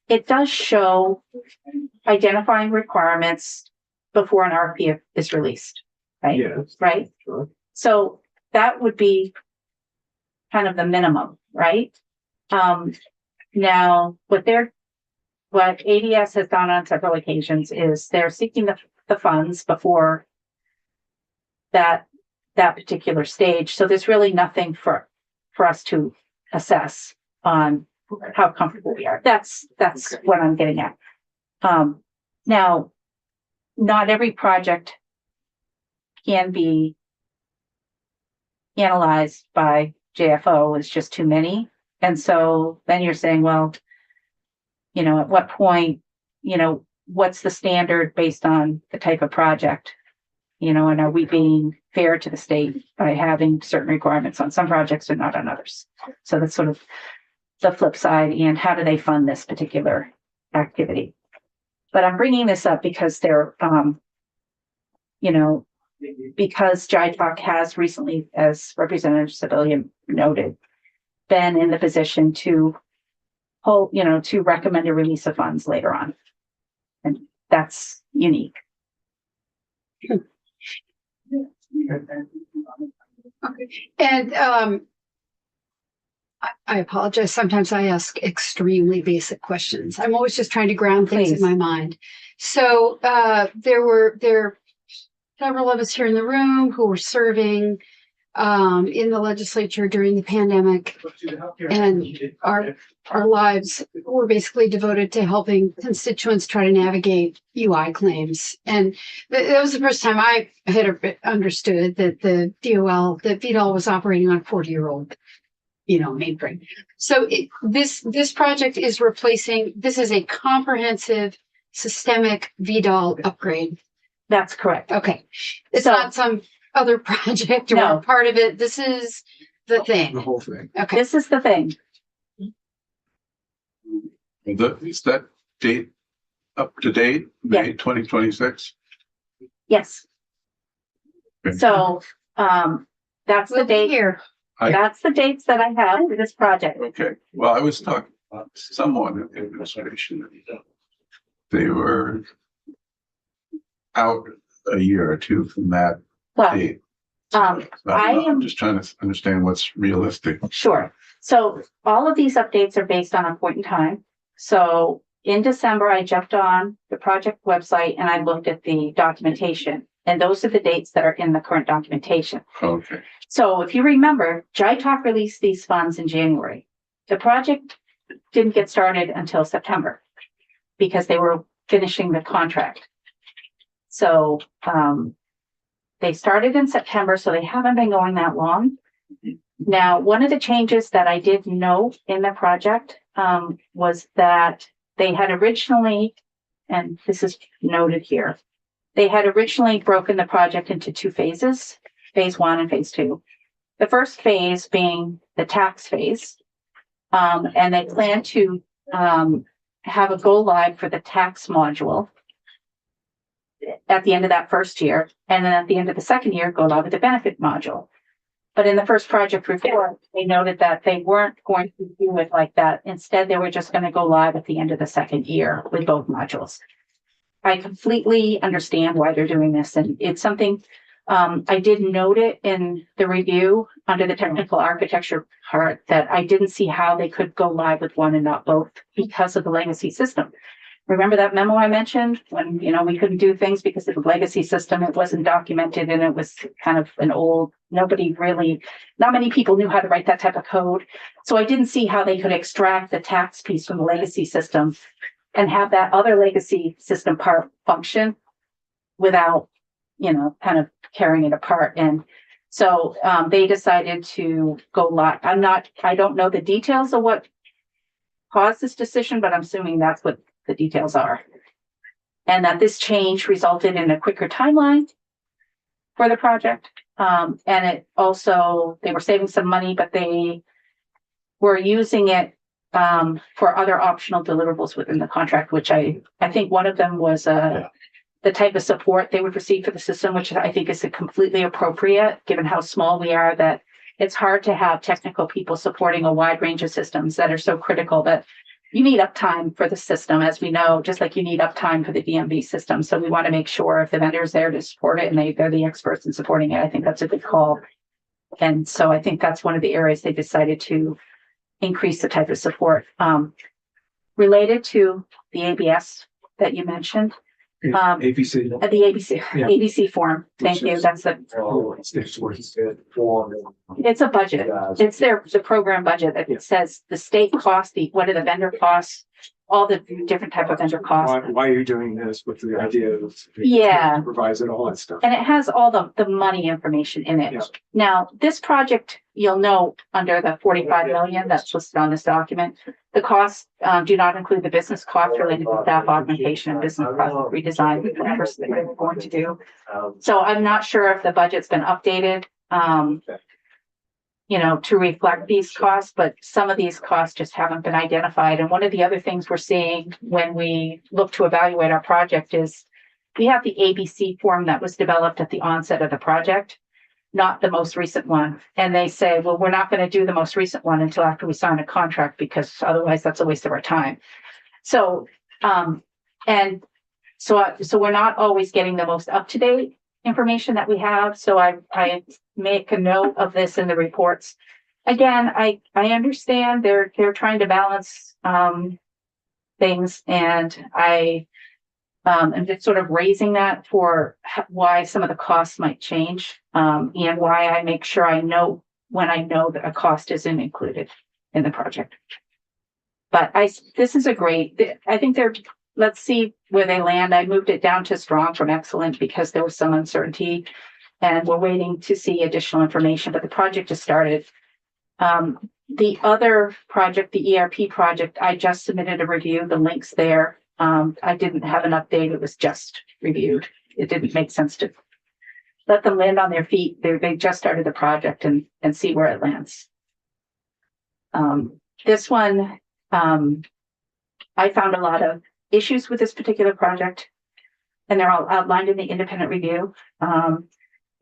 it does show identifying requirements before an RFP is released, right? Yes. Right? Sure. So that would be kind of the minimum, right? Now what ADS has done on several occasions is they're seeking the funds before that particular stage. So there's really nothing for us to assess on how comfortable we are. That's what I'm getting at. Now, not every project can be analyzed by JFO. It's just too many. And so then you're saying, well, at what point, what's the standard based on the type of project? And are we being fair to the state by having certain requirements on some projects and not on others? So that's sort of the flip side. And how do they fund this particular activity? But I'm bringing this up because because JITOC has recently, as Representative Sibilia noted, been in the position to to recommend a release of funds later on. And that's unique. Okay. And I apologize. Sometimes I ask extremely basic questions. I'm always just trying to ground things in Please. my mind. So there were several of us here in the room who were serving in the legislature during the pandemic, and our lives were basically devoted to helping constituents try to navigate UI claims. And that was the first time I had understood that the VDOL was operating on a 40-year-old, mainframe. So this project is replacing. This is a comprehensive, systemic VDOL upgrade. That's correct. Okay, it's So- not some other project or No. part of it. This is the The thing. whole thing. Okay. This is the thing. Is that date up to date, May 2026? Yes. Okay. So that's the We'll be date. here. That's the dates that I have for this project. Okay, well, I was talking about someone in the administration. They were out a year or two from that Well, date. I am- I'm just trying to understand what's realistic. Sure. So all of these updates are based on a point in time. So in December, I jumped on the project website and I looked at the documentation. And those are the dates that are in the current documentation. Okay, So if you remember, JITOC released these funds in January. The project didn't get started until September because they were finishing the contract. So they started in September, so they haven't been going that long. Now, one of the changes that I did note in the project was that they had originally, and this is noted here, they had originally broken the project into two phases, phase 1 and phase 2. The first phase being the tax phase, and they plan to have a go live for the tax module at the end of that first year, and then at the end of the second year, go live with the benefit module. But in the first project report, they noted that they weren't going to do it like that. Instead, they were just going to go live at the end of the second year with both modules. I completely understand why they're doing this, and it's something I did note it in the review under the technical architecture part that I didn't see how they could go live with one and not both because of the legacy system. Remember that memo I mentioned when, we couldn't do things because of the legacy system, it wasn't documented and it was kind of an old, not many people knew how to write that type of code. So I didn't see how they could extract the tax piece from the legacy system and have that other legacy system part function without, kind of carrying it apart. And so they decided to go live. I don't know the details of what caused this decision, but I'm assuming that's what the details are. And that this change resulted in a quicker timeline for the project. And it also, they were saving some money, but they were using it for other optional deliverables within the contract, which I think one of them was the type of support they would receive for the system, which I think is completely appropriate given how small we are, that it's hard to have technical people supporting a wide range of systems that are so critical that you need uptime for the system, as we know, just like you need uptime for the DMV system. So we want to make sure if the vendor is there to support it and they're the experts in supporting it, I think that's a good call. And so I think that's one of the areas they decided to increase the type of support. Related to the ABS that you mentioned, ABC. the ABC, Yeah. ABC form. Thank Which you. is- That's it's a budget. It's the program budget that it says the state cost, what are the vendor costs, all the different type of vendor costs. Why are you doing this? What's the idea of? Yeah. Revise it, all that stuff. And it has all the money information in it. Yeah. Now, this project, you'll note under the 45 million that's listed on this document, the costs do not include the business costs related to staff augmentation and business process redesign, whatever we're going to do. So I'm not sure if the budget's been updated, to reflect these costs, but some of these costs just haven't been identified. And one of the other things we're seeing when we look to evaluate our project is we have the ABC form that was developed at the onset of the project, not the most recent one. And they say, well, we're not going to do the most recent one until after we sign a contract because otherwise that's a waste of our time. So, so we're not always getting the most up-to-date information that we have. So I make a note of this in the reports. Again, I understand they're trying to balance things, and I am just sort of raising that for why some of the costs might change, and why I make sure I know when I know that a cost isn't included in the project. But this is I think let's see where they land. I moved it down to strong from excellent because there was some uncertainty and we're waiting to see additional information, but the project just started. The other project, the ERP project, I just submitted a review, the links there. I didn't have an update. It was just reviewed. It didn't make sense to let them land on their feet. They just started the project and see where it lands. This one, I found a lot of issues with this particular project, and they're all outlined in the independent review,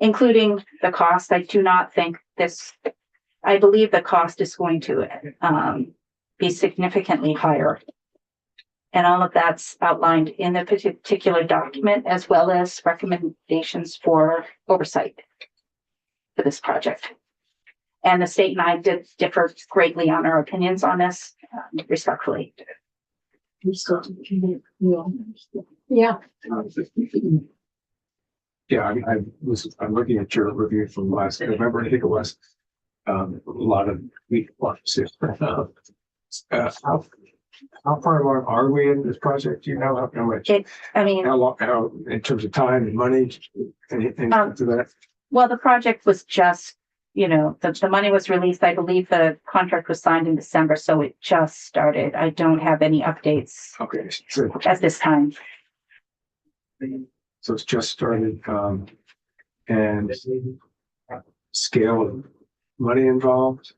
including the cost. I do not think I believe the cost is going to be significantly higher. And all of that's outlined in the particular document, as well as recommendations for oversight. for this project. And the state and I did differ greatly on our opinions on this, respectfully. Yeah. Yeah, I'm looking at your review from last November, I think it was. A lot of weak points. How far along are we in this project? Do you know how much? How long, in terms of time and money, anything to that? Well, the project was just, the money was released. I believe the contract was signed in December, so it just started. I don't have any updates Okay, so at this time. it's just started, and scale of money involved.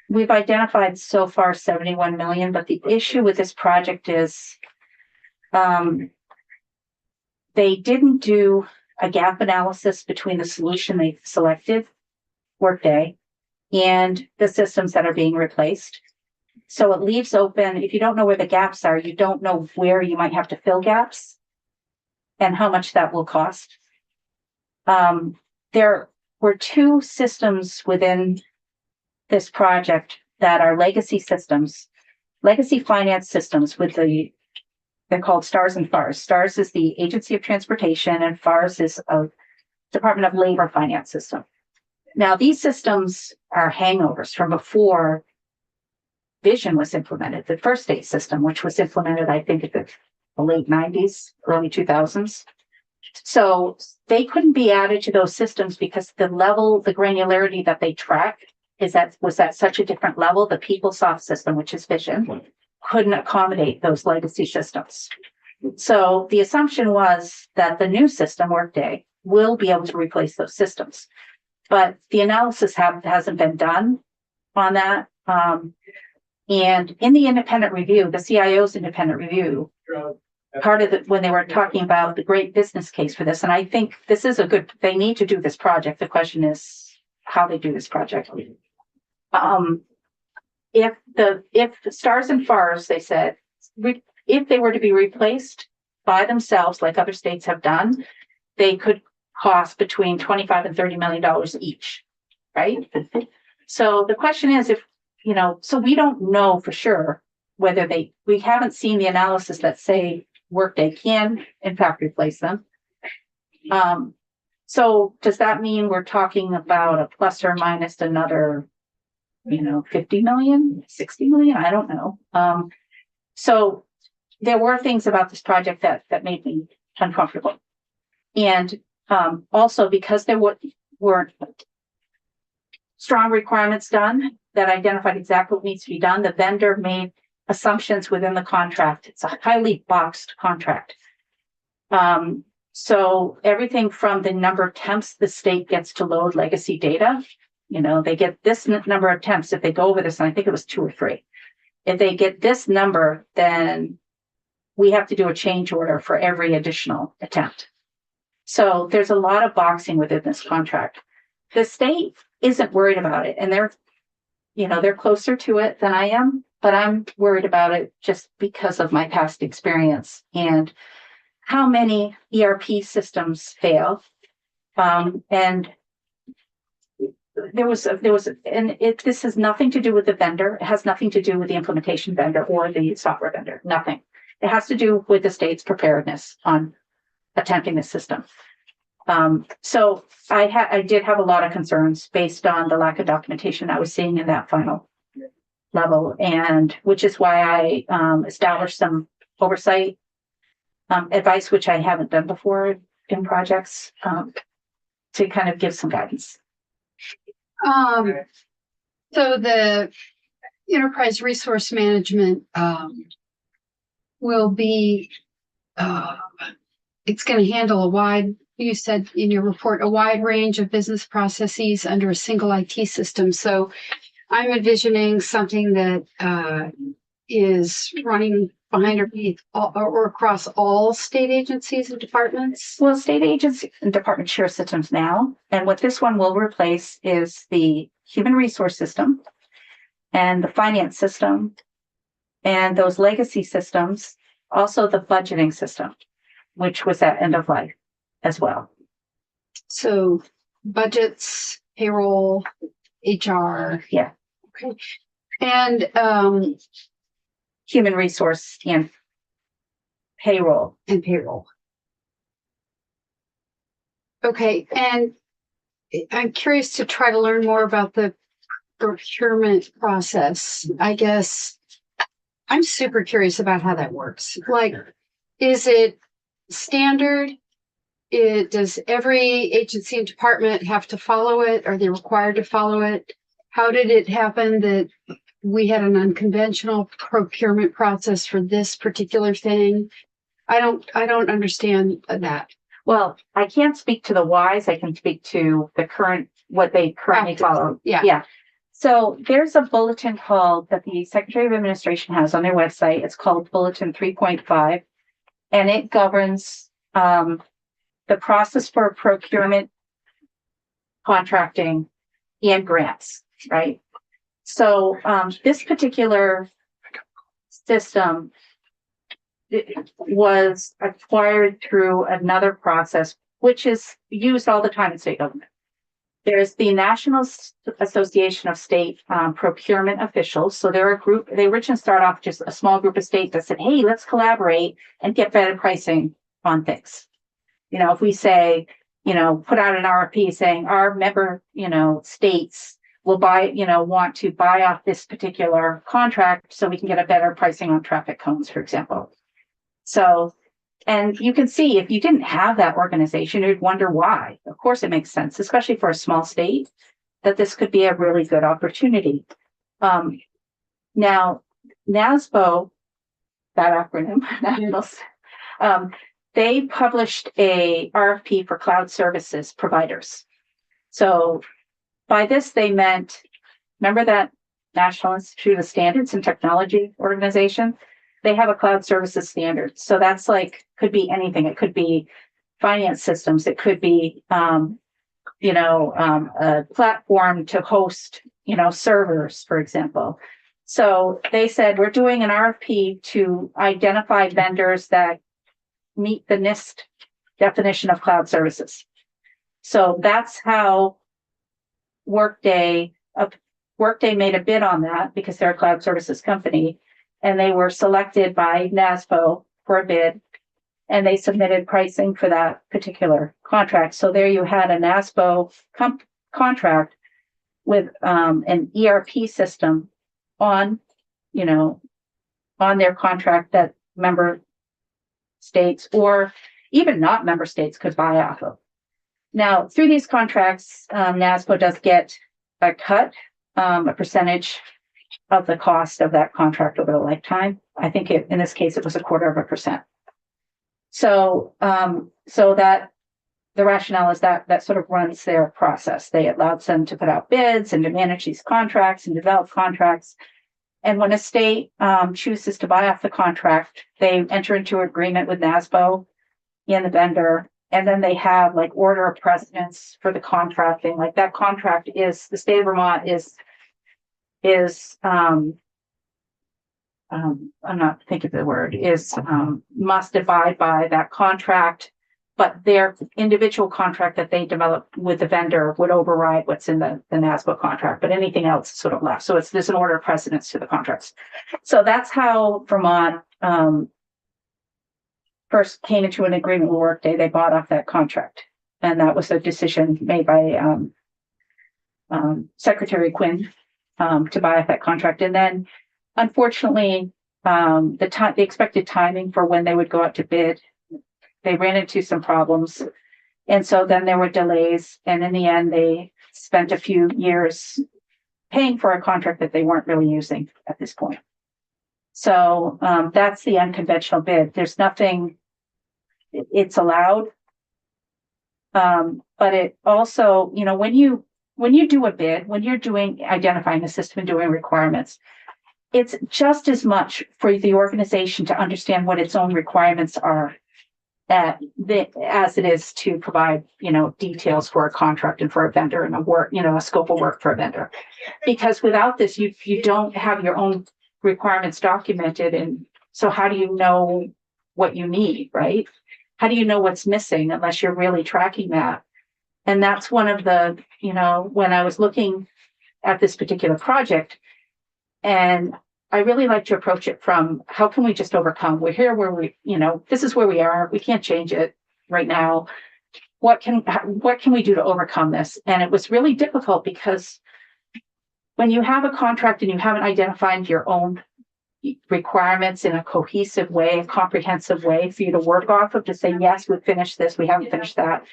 We've identified so far 71 million, but the issue with this project is, they didn't do a gap analysis between the solution they selected, Workday, and the systems that are being replaced. So it leaves open, if you don't know where the gaps are, you don't know where you might have to fill gaps and how much that will cost. There were two systems within this project that are legacy systems, legacy finance systems they're called STARS and FARS. STARS is the Agency of Transportation and FARS is a Department of Labor finance system. Now, these systems are hangovers from before Vision was implemented, the first state system, which was implemented, I think, in the late 90s, early 2000s. So they couldn't be added to those systems because the granularity that they track was at such a different level. The PeopleSoft system, which is Vision, couldn't accommodate those legacy systems. So the assumption was that the new system, Workday, will be able to replace those systems. But the analysis hasn't been done on that. And in the independent review, the CIO's independent review, part of it when they were talking about the great business case for this, and I think this is they need to do this project. The question is how they do this project. If the STARS and FARS, they said, if they were to be replaced by themselves, like other states have done, they could cost between $25 and $30 million each, right? So the question is so we don't know for sure whether we haven't seen the analysis that say Workday can in fact replace them. So does that mean we're talking about a plus or minus another 50 million, 60 million? I don't know. So there were things about this project that made me uncomfortable. And also because there weren't strong requirements done that identified exactly what needs to be done, the vendor made assumptions within the contract. It's a highly boxed contract. So everything from the number of temps the state gets to load legacy data, they get this number of temps. If they go over this, and I think it was 2 or 3, if they get this number, then we have to do a change order for every additional attempt. So there's a lot of boxing within this contract. The state isn't worried about it, and they're closer to it than I am, but I'm worried about it just because of my past experience and how many ERP systems fail. And this has nothing to do with the vendor. It has nothing to do with the implementation vendor or the software vendor. Nothing. It has to do with the state's preparedness on attempting the system. So I did have a lot of concerns based on the lack of documentation I was seeing in that final level, and which is why I established some oversight advice, which I haven't done before in projects, to kind of give some guidance. So the enterprise resource management will be, it's going to handle you said in your report, a wide range of business processes under a single IT system. So I'm envisioning something that is running behind or across all state agencies and departments. Well, state agencies and departments share systems now. And what this one will replace is the human resource system and the finance system and those legacy systems, also the budgeting system, which was at end of life as well. So budgets, payroll, HR. Yeah. Okay. And, Human resource and payroll. and payroll. Okay, and I'm curious to try to learn more about the procurement process. I guess I'm super curious about how that works. Like, is it standard? Does every agency and department have to follow it? Are they required to follow it? How did it happen that we had an unconventional procurement process for this particular thing? I don't understand that. Well, I can't speak to the whys. I can speak to the current, what they currently Practice. follow. Yeah. Yeah. So there's a bulletin called that the Secretary of Administration has on their website. It's called Bulletin 3.5, and it governs the process for procurement, contracting, and grants, right? So this particular system was acquired through another process, which is used all the time in state government. There's the National Association of State Procurement Officials. So they're a group, they originally start off just a small group of states that said, hey, let's collaborate and get better pricing on things. You know, if we say, you know, put out an RFP saying our member, you know, states will buy, you know, want to buy off this particular contract so we can get a better pricing on traffic cones, for example. So, and you can see if you didn't have that organization, you'd wonder why. Of course, it makes sense, especially for a small state, that this could be a really good opportunity. Now, NASBO, that acronym, they published a RFP for cloud services providers. So by this, they meant, remember that National Institute of Standards and Technology organization? They have a cloud services standard. So that's like, could be anything. It could be finance systems. It could be, a platform to host, servers, for example. So they said, we're doing an RFP to identify vendors that meet the NIST definition of cloud services. So that's how Workday made a bid on that because they're a cloud services company. And they were selected by NASBO for a bid, and they submitted pricing for that particular contract. So there you had a NASBO contract with an ERP system on their contract that member states or even not member states could buy off of. Now, through these contracts, NASBO does get a cut, a percentage of the cost of that contract over the lifetime. I think in this case, it was 0.25%. So, so that the rationale is that sort of runs their process. They allowed them to put out bids and to manage these contracts and develop contracts. And when a state chooses to buy off the contract, they enter into an agreement with NASBO and the vendor. And then they have like order of precedence for the contracting. Like that contract is, the state of Vermont I'm not thinking of the word, must abide by that contract, but their individual contract that they develop with the vendor would override what's in the NASBO contract, but anything else is sort of left. So there's an order of precedence to the contracts. So that's how Vermont first came into an agreement with Workday. They bought off that contract. And that was a decision made by Secretary Quinn to buy off that contract. And then unfortunately, the expected timing for when they would go out to bid, they ran into some problems. And so then there were delays. And in the end, they spent a few years paying for a contract that they weren't really using at this point. So that's the unconventional bid. There's nothing, it's allowed. But it also, when you do a bid, when you're identifying a system and doing requirements, it's just as much for the organization to understand what its own requirements are as it is to provide, details for a contract and for a vendor and a scope of work for a vendor. Because without this, you don't have your own requirements documented. And so how do you know what you need, right? How do you know what's missing unless you're really tracking that? And that's one of the, when I was looking at this particular project, and I really like to approach it from how can we just overcome? We're here where this is where we are. We can't change it right now. What can we do to overcome this? And it was really difficult because when you have a contract and you haven't identified your own requirements in a cohesive way, a comprehensive way for you to work off of to say, yes, we've finished this, we haven't finished that.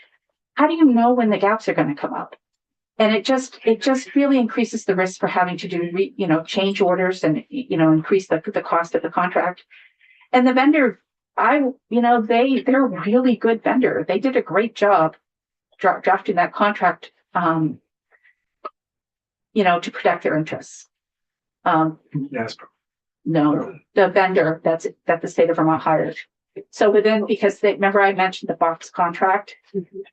How do you know when the gaps are going to come up? And it just really increases the risk for having to do, change orders and, increase the cost of the contract. And the vendor, they're a really good vendor. They did a great job drafting that contract, to protect their interests. Yes. No, the vendor that the state of Vermont hired. So because remember I mentioned the box contract,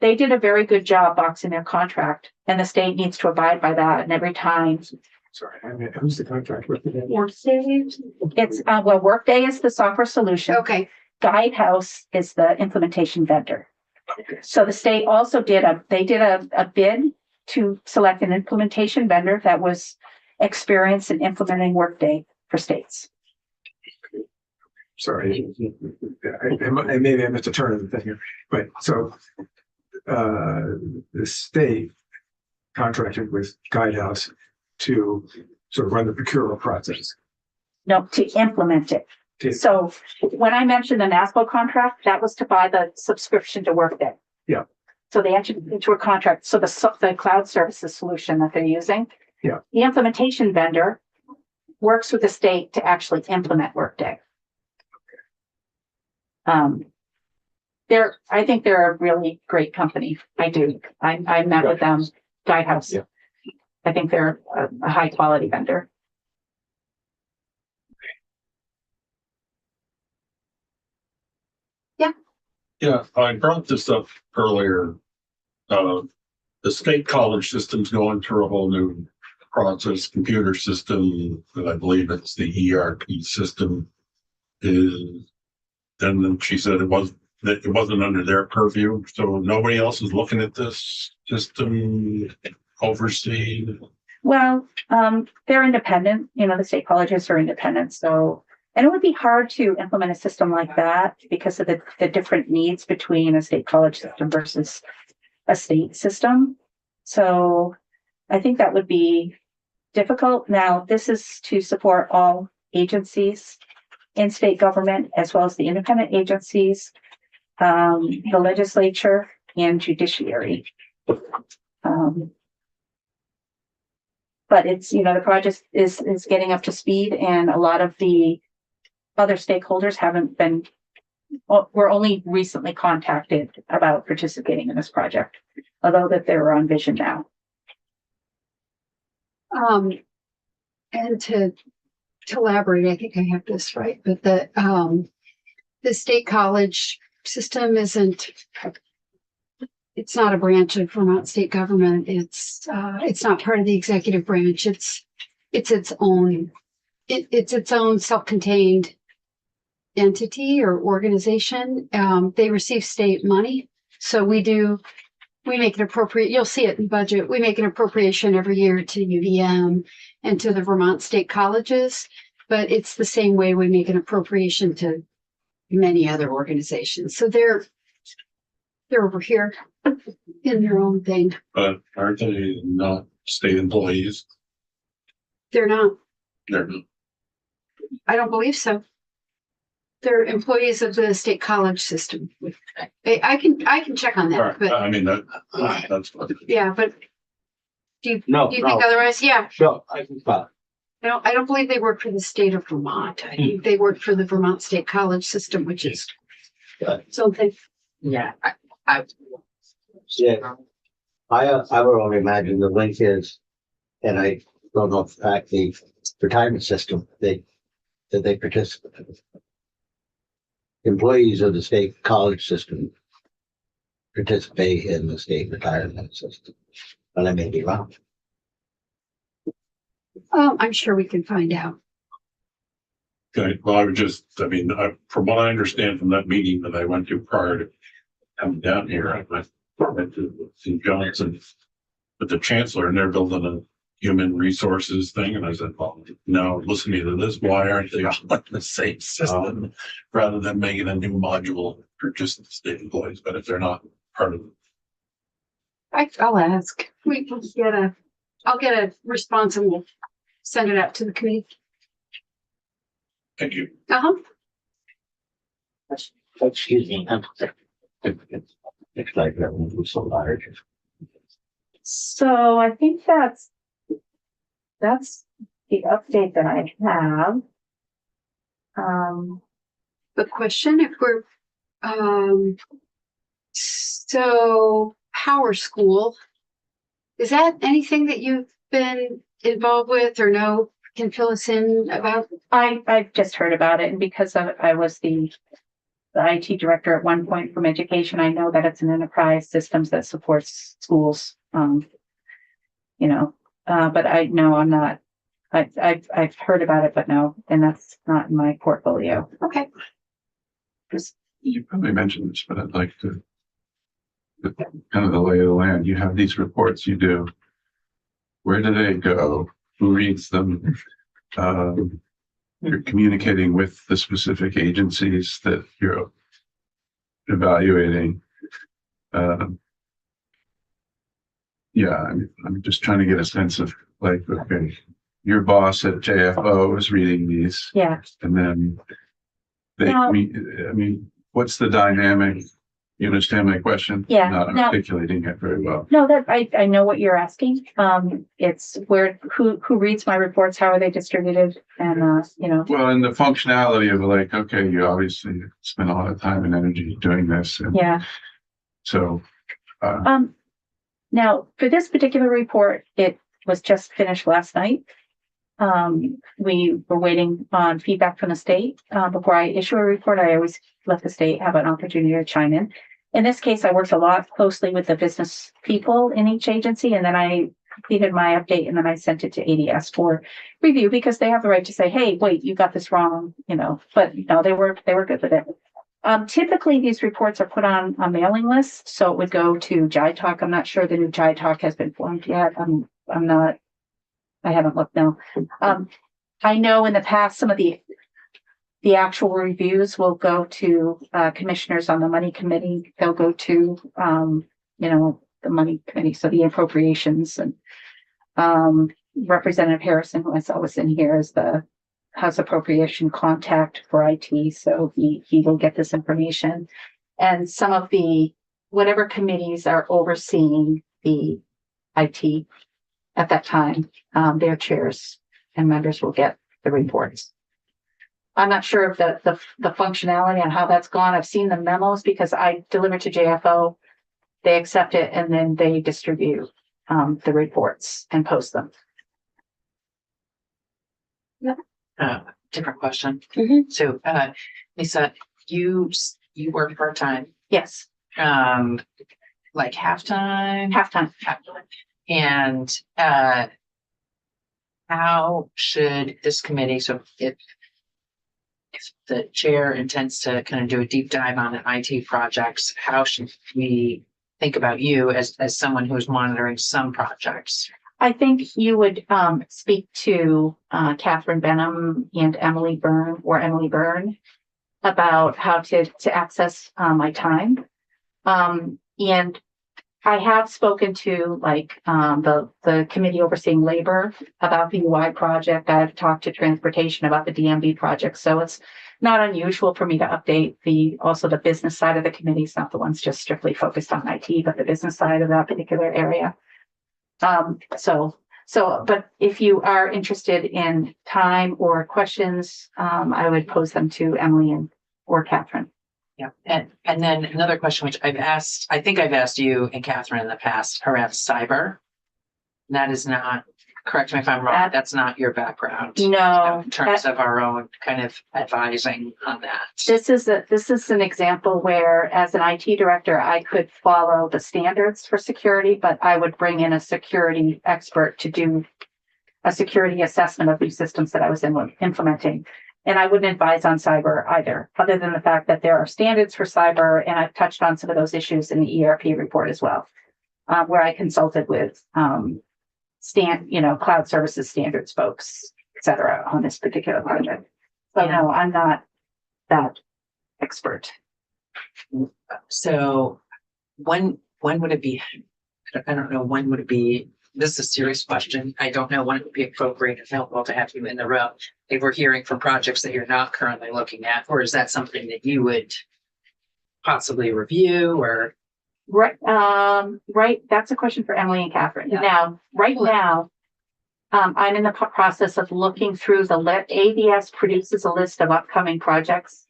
they did a very good job boxing their contract, and the state needs to abide by that. And every time, Sorry, I mean, who's the contract with? it's Workday is the software solution. Okay. Guidehouse is the implementation vendor. So the state also did a bid to select an implementation vendor that was experienced in implementing Workday for states. Sorry, maybe I missed a turn of the thing here, but so the state contracted with Guidehouse to sort of run the procurement process. No, to implement it. So when I mentioned the NASPO contract, that was to buy the subscription to Workday. Yeah. So they entered into a contract. So the cloud services solution that they're using. Yeah. The implementation vendor works with the state to actually implement Workday. I think they're a really great company. I do. I met with them, Guidehouse. Yeah. I think they're a high quality vendor. Yeah, I brought this up earlier. The state college system's going through a whole new process, computer system, that I believe it's the ERP system. And then she said it wasn't under their purview, so nobody else is looking at this system, overseeing. Well, they're independent. The state colleges are independent, so. And it would be hard to implement a system like that because of the different needs between a state college system versus a state system. So I think that would be difficult. Now, this is to support all agencies in state government, as well as the independent agencies, the legislature, and judiciary. But it's, the project is getting up to speed, and a lot of the other stakeholders were only recently contacted about participating in this project, although that they're on vision now. And to elaborate, I think I have this right, but the state college system it's not a branch of Vermont state government. It's not part of the executive branch. It's its own self-contained entity or organization. They receive state money. So we make an appropriate, you'll see it in budget. We make an appropriation every year to UVM and to the Vermont state colleges, but it's the same way we make an appropriation to many other organizations. So they're over here in their own thing. But aren't they not state employees? They're not. They're not. I don't believe so. They're employees of the state college system. I can check on that. All right. But I mean, that's what. yeah, but do you No, think otherwise? Yeah. Sure, I can follow. I don't believe they work for the state of Vermont. I think they work for the Vermont State College System, which is something. Yeah, Yeah. I would only imagine the link is, and I don't know if fact the retirement system that they participate in. Employees of the state college system participate in the state retirement system, but I may be wrong. I'm sure we can find out. Okay, well, from what I understand from that meeting that I went to prior to coming down here, St. Johnson with the chancellor, and they're building a human resources thing. And I said, well, no, listen to this. Why aren't they all in the same system rather than making a new module for just the state employees? But if they're not part of it, I'll ask. I'll get a response and we'll send it out to the committee. thank you. Uh-huh. Excuse me. It's like that one was so large. So I think that's the update that I have. The question, if we're, so Power School, is that anything that you've been involved with or know, can fill us in about? I've just heard about it, and because I was the IT director at one point from education, I know that it's an enterprise systems that supports schools. But I'm not. I've heard about it, but no, and that's not in my portfolio. Okay. You probably mentioned this, but I'd like to, kind of the lay of the land. You have these reports you do. Where do they go? Who reads them? You're communicating with the specific agencies that you're evaluating. I'm just trying to get a sense of like, okay, your boss at JFO is reading these. Yeah. And then what's the dynamic? You understand my question? Yeah. Not articulating it very well. No, that I know what you're asking. It's who reads my reports, how are they distributed, and Well, and the functionality of like, okay, you obviously spend a lot of time and energy doing this. And yeah. So. Now for this particular report, it was just finished last night. We were waiting on feedback from the state. Before I issue a report, I always let the state have an opportunity to chime in. In this case, I worked a lot closely with the business people in each agency, and then I completed my update, and then I sent it to ADS for review because they have the right to say, "Hey, wait, you got this wrong," But no, they were good with it. Typically, these reports are put on a mailing list, so it would go to JITALK. I'm not sure the new JITALK has been formed yet. I haven't looked now. I know in the past some of the actual reviews will go to commissioners on the money committee. They'll go to the money committee, so the appropriations, and Representative Harrison, who I saw was in here, is the House appropriation contact for IT. So he will get this information, and some of the whatever committees are overseeing the IT at that time, their chairs and members will get the reports. I'm not sure if the functionality on how that's gone. I've seen the memos because I deliver to JFO, they accept it, and then they distribute the reports and post them. Different question. Mm-hmm. So, Lisa, you work part-time, Yes, like half-time? halftime. And how should this committee, so if the chair intends to kind of do a deep dive on the IT projects, how should we think about you as someone who's monitoring some projects? I think you would speak to Catherine Benham and Emily Byrne about how to access my time. And I have spoken to the committee overseeing labor about the UI project. I've talked to transportation about the DMV project. So it's not unusual for me to update also the business side of the committee. It's not the ones just strictly focused on IT, but the business side of that particular area. But if you are interested in time or questions, I would pose them to Emily or Catherine. Yeah. And then another question, which I think I've asked you and Catherine in the past around cyber. And that is not, correct me if I'm wrong, that's not your background. No. In terms of our own kind of advising on that. This is an example where, as an IT director, I could follow the standards for security, but I would bring in a security expert to do a security assessment of these systems that I was implementing. And I wouldn't advise on cyber either, other than the fact that there are standards for cyber, and I've touched on some of those issues in the ERP report as well, where I consulted with cloud services standards folks, et cetera, on this particular project. So no, I'm not that expert. So when would it be? I don't know, when would it be? This is a serious question. I don't know when it would be appropriate and helpful to have you in the room if we're hearing from projects that you're not currently looking at, or is that something that you would possibly review or? Right. Right. That's a question for Emily and Catherine. Yeah. Now, right now, I'm in the process of looking through ADS produces a list of upcoming projects.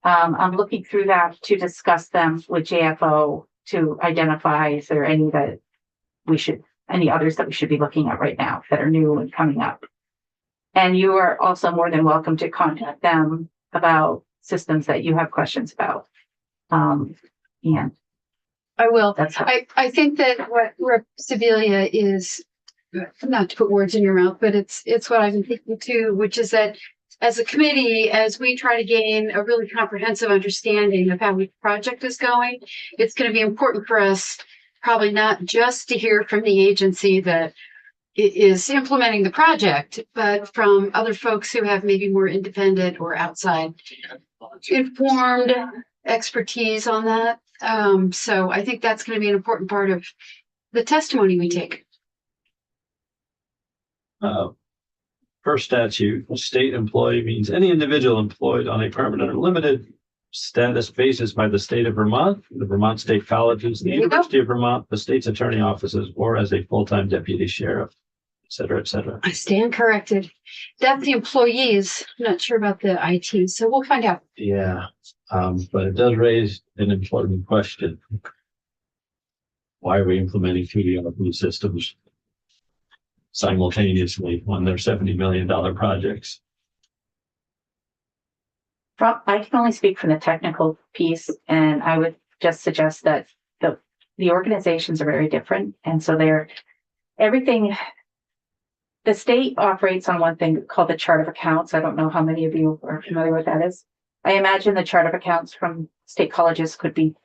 I'm looking through that to discuss them with JFO to identify if there are any others that we should be looking at right now that are new and coming up. And you are also more than welcome to contact them about systems that you have questions about. And I will. that's how. I think that what Rep. Sibilia is, not to put words in your mouth, but it's what I've been thinking too, which is that as a committee, as we try to gain a really comprehensive understanding of how the project is going, it's going to be important for us probably not just to hear from the agency that is implementing the project, but from other folks who have maybe more independent or outside informed expertise on that. So I think that's going to be an important part of the testimony we take. Per statute, a state employee means any individual employed on a permanent or limited status basis by the state of Vermont, the Vermont State Colleges, the There you go. University of Vermont, the state's attorney offices, or as a full-time deputy sheriff, et cetera, et cetera. I stand corrected. That's the employees. I'm not sure about the IT, so we'll find out. Yeah, but it does raise an important question. Why are we implementing two ERP systems simultaneously when they're $70 million projects? I can only speak from the technical piece, and I would just suggest that the organizations are very different, and so the state operates on one thing called the chart of accounts. I don't know how many of you are familiar with that is. I imagine the chart of accounts from state colleges could be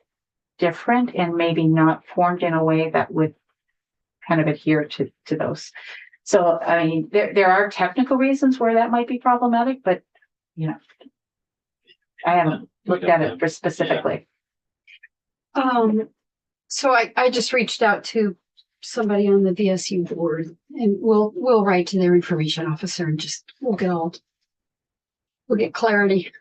different and maybe not formed in a way that would kind of adhere to those. So, I mean, there are technical reasons where that might be problematic, but, I haven't looked at it for specifically. So I just reached out to somebody on the VSU board, and we'll write to their information officer and just we'll get clarity.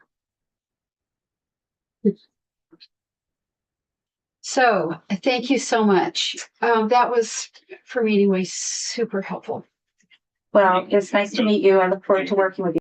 So thank you so much. That was for me anyway super helpful. Well, it's nice to meet you. I look forward to working with you.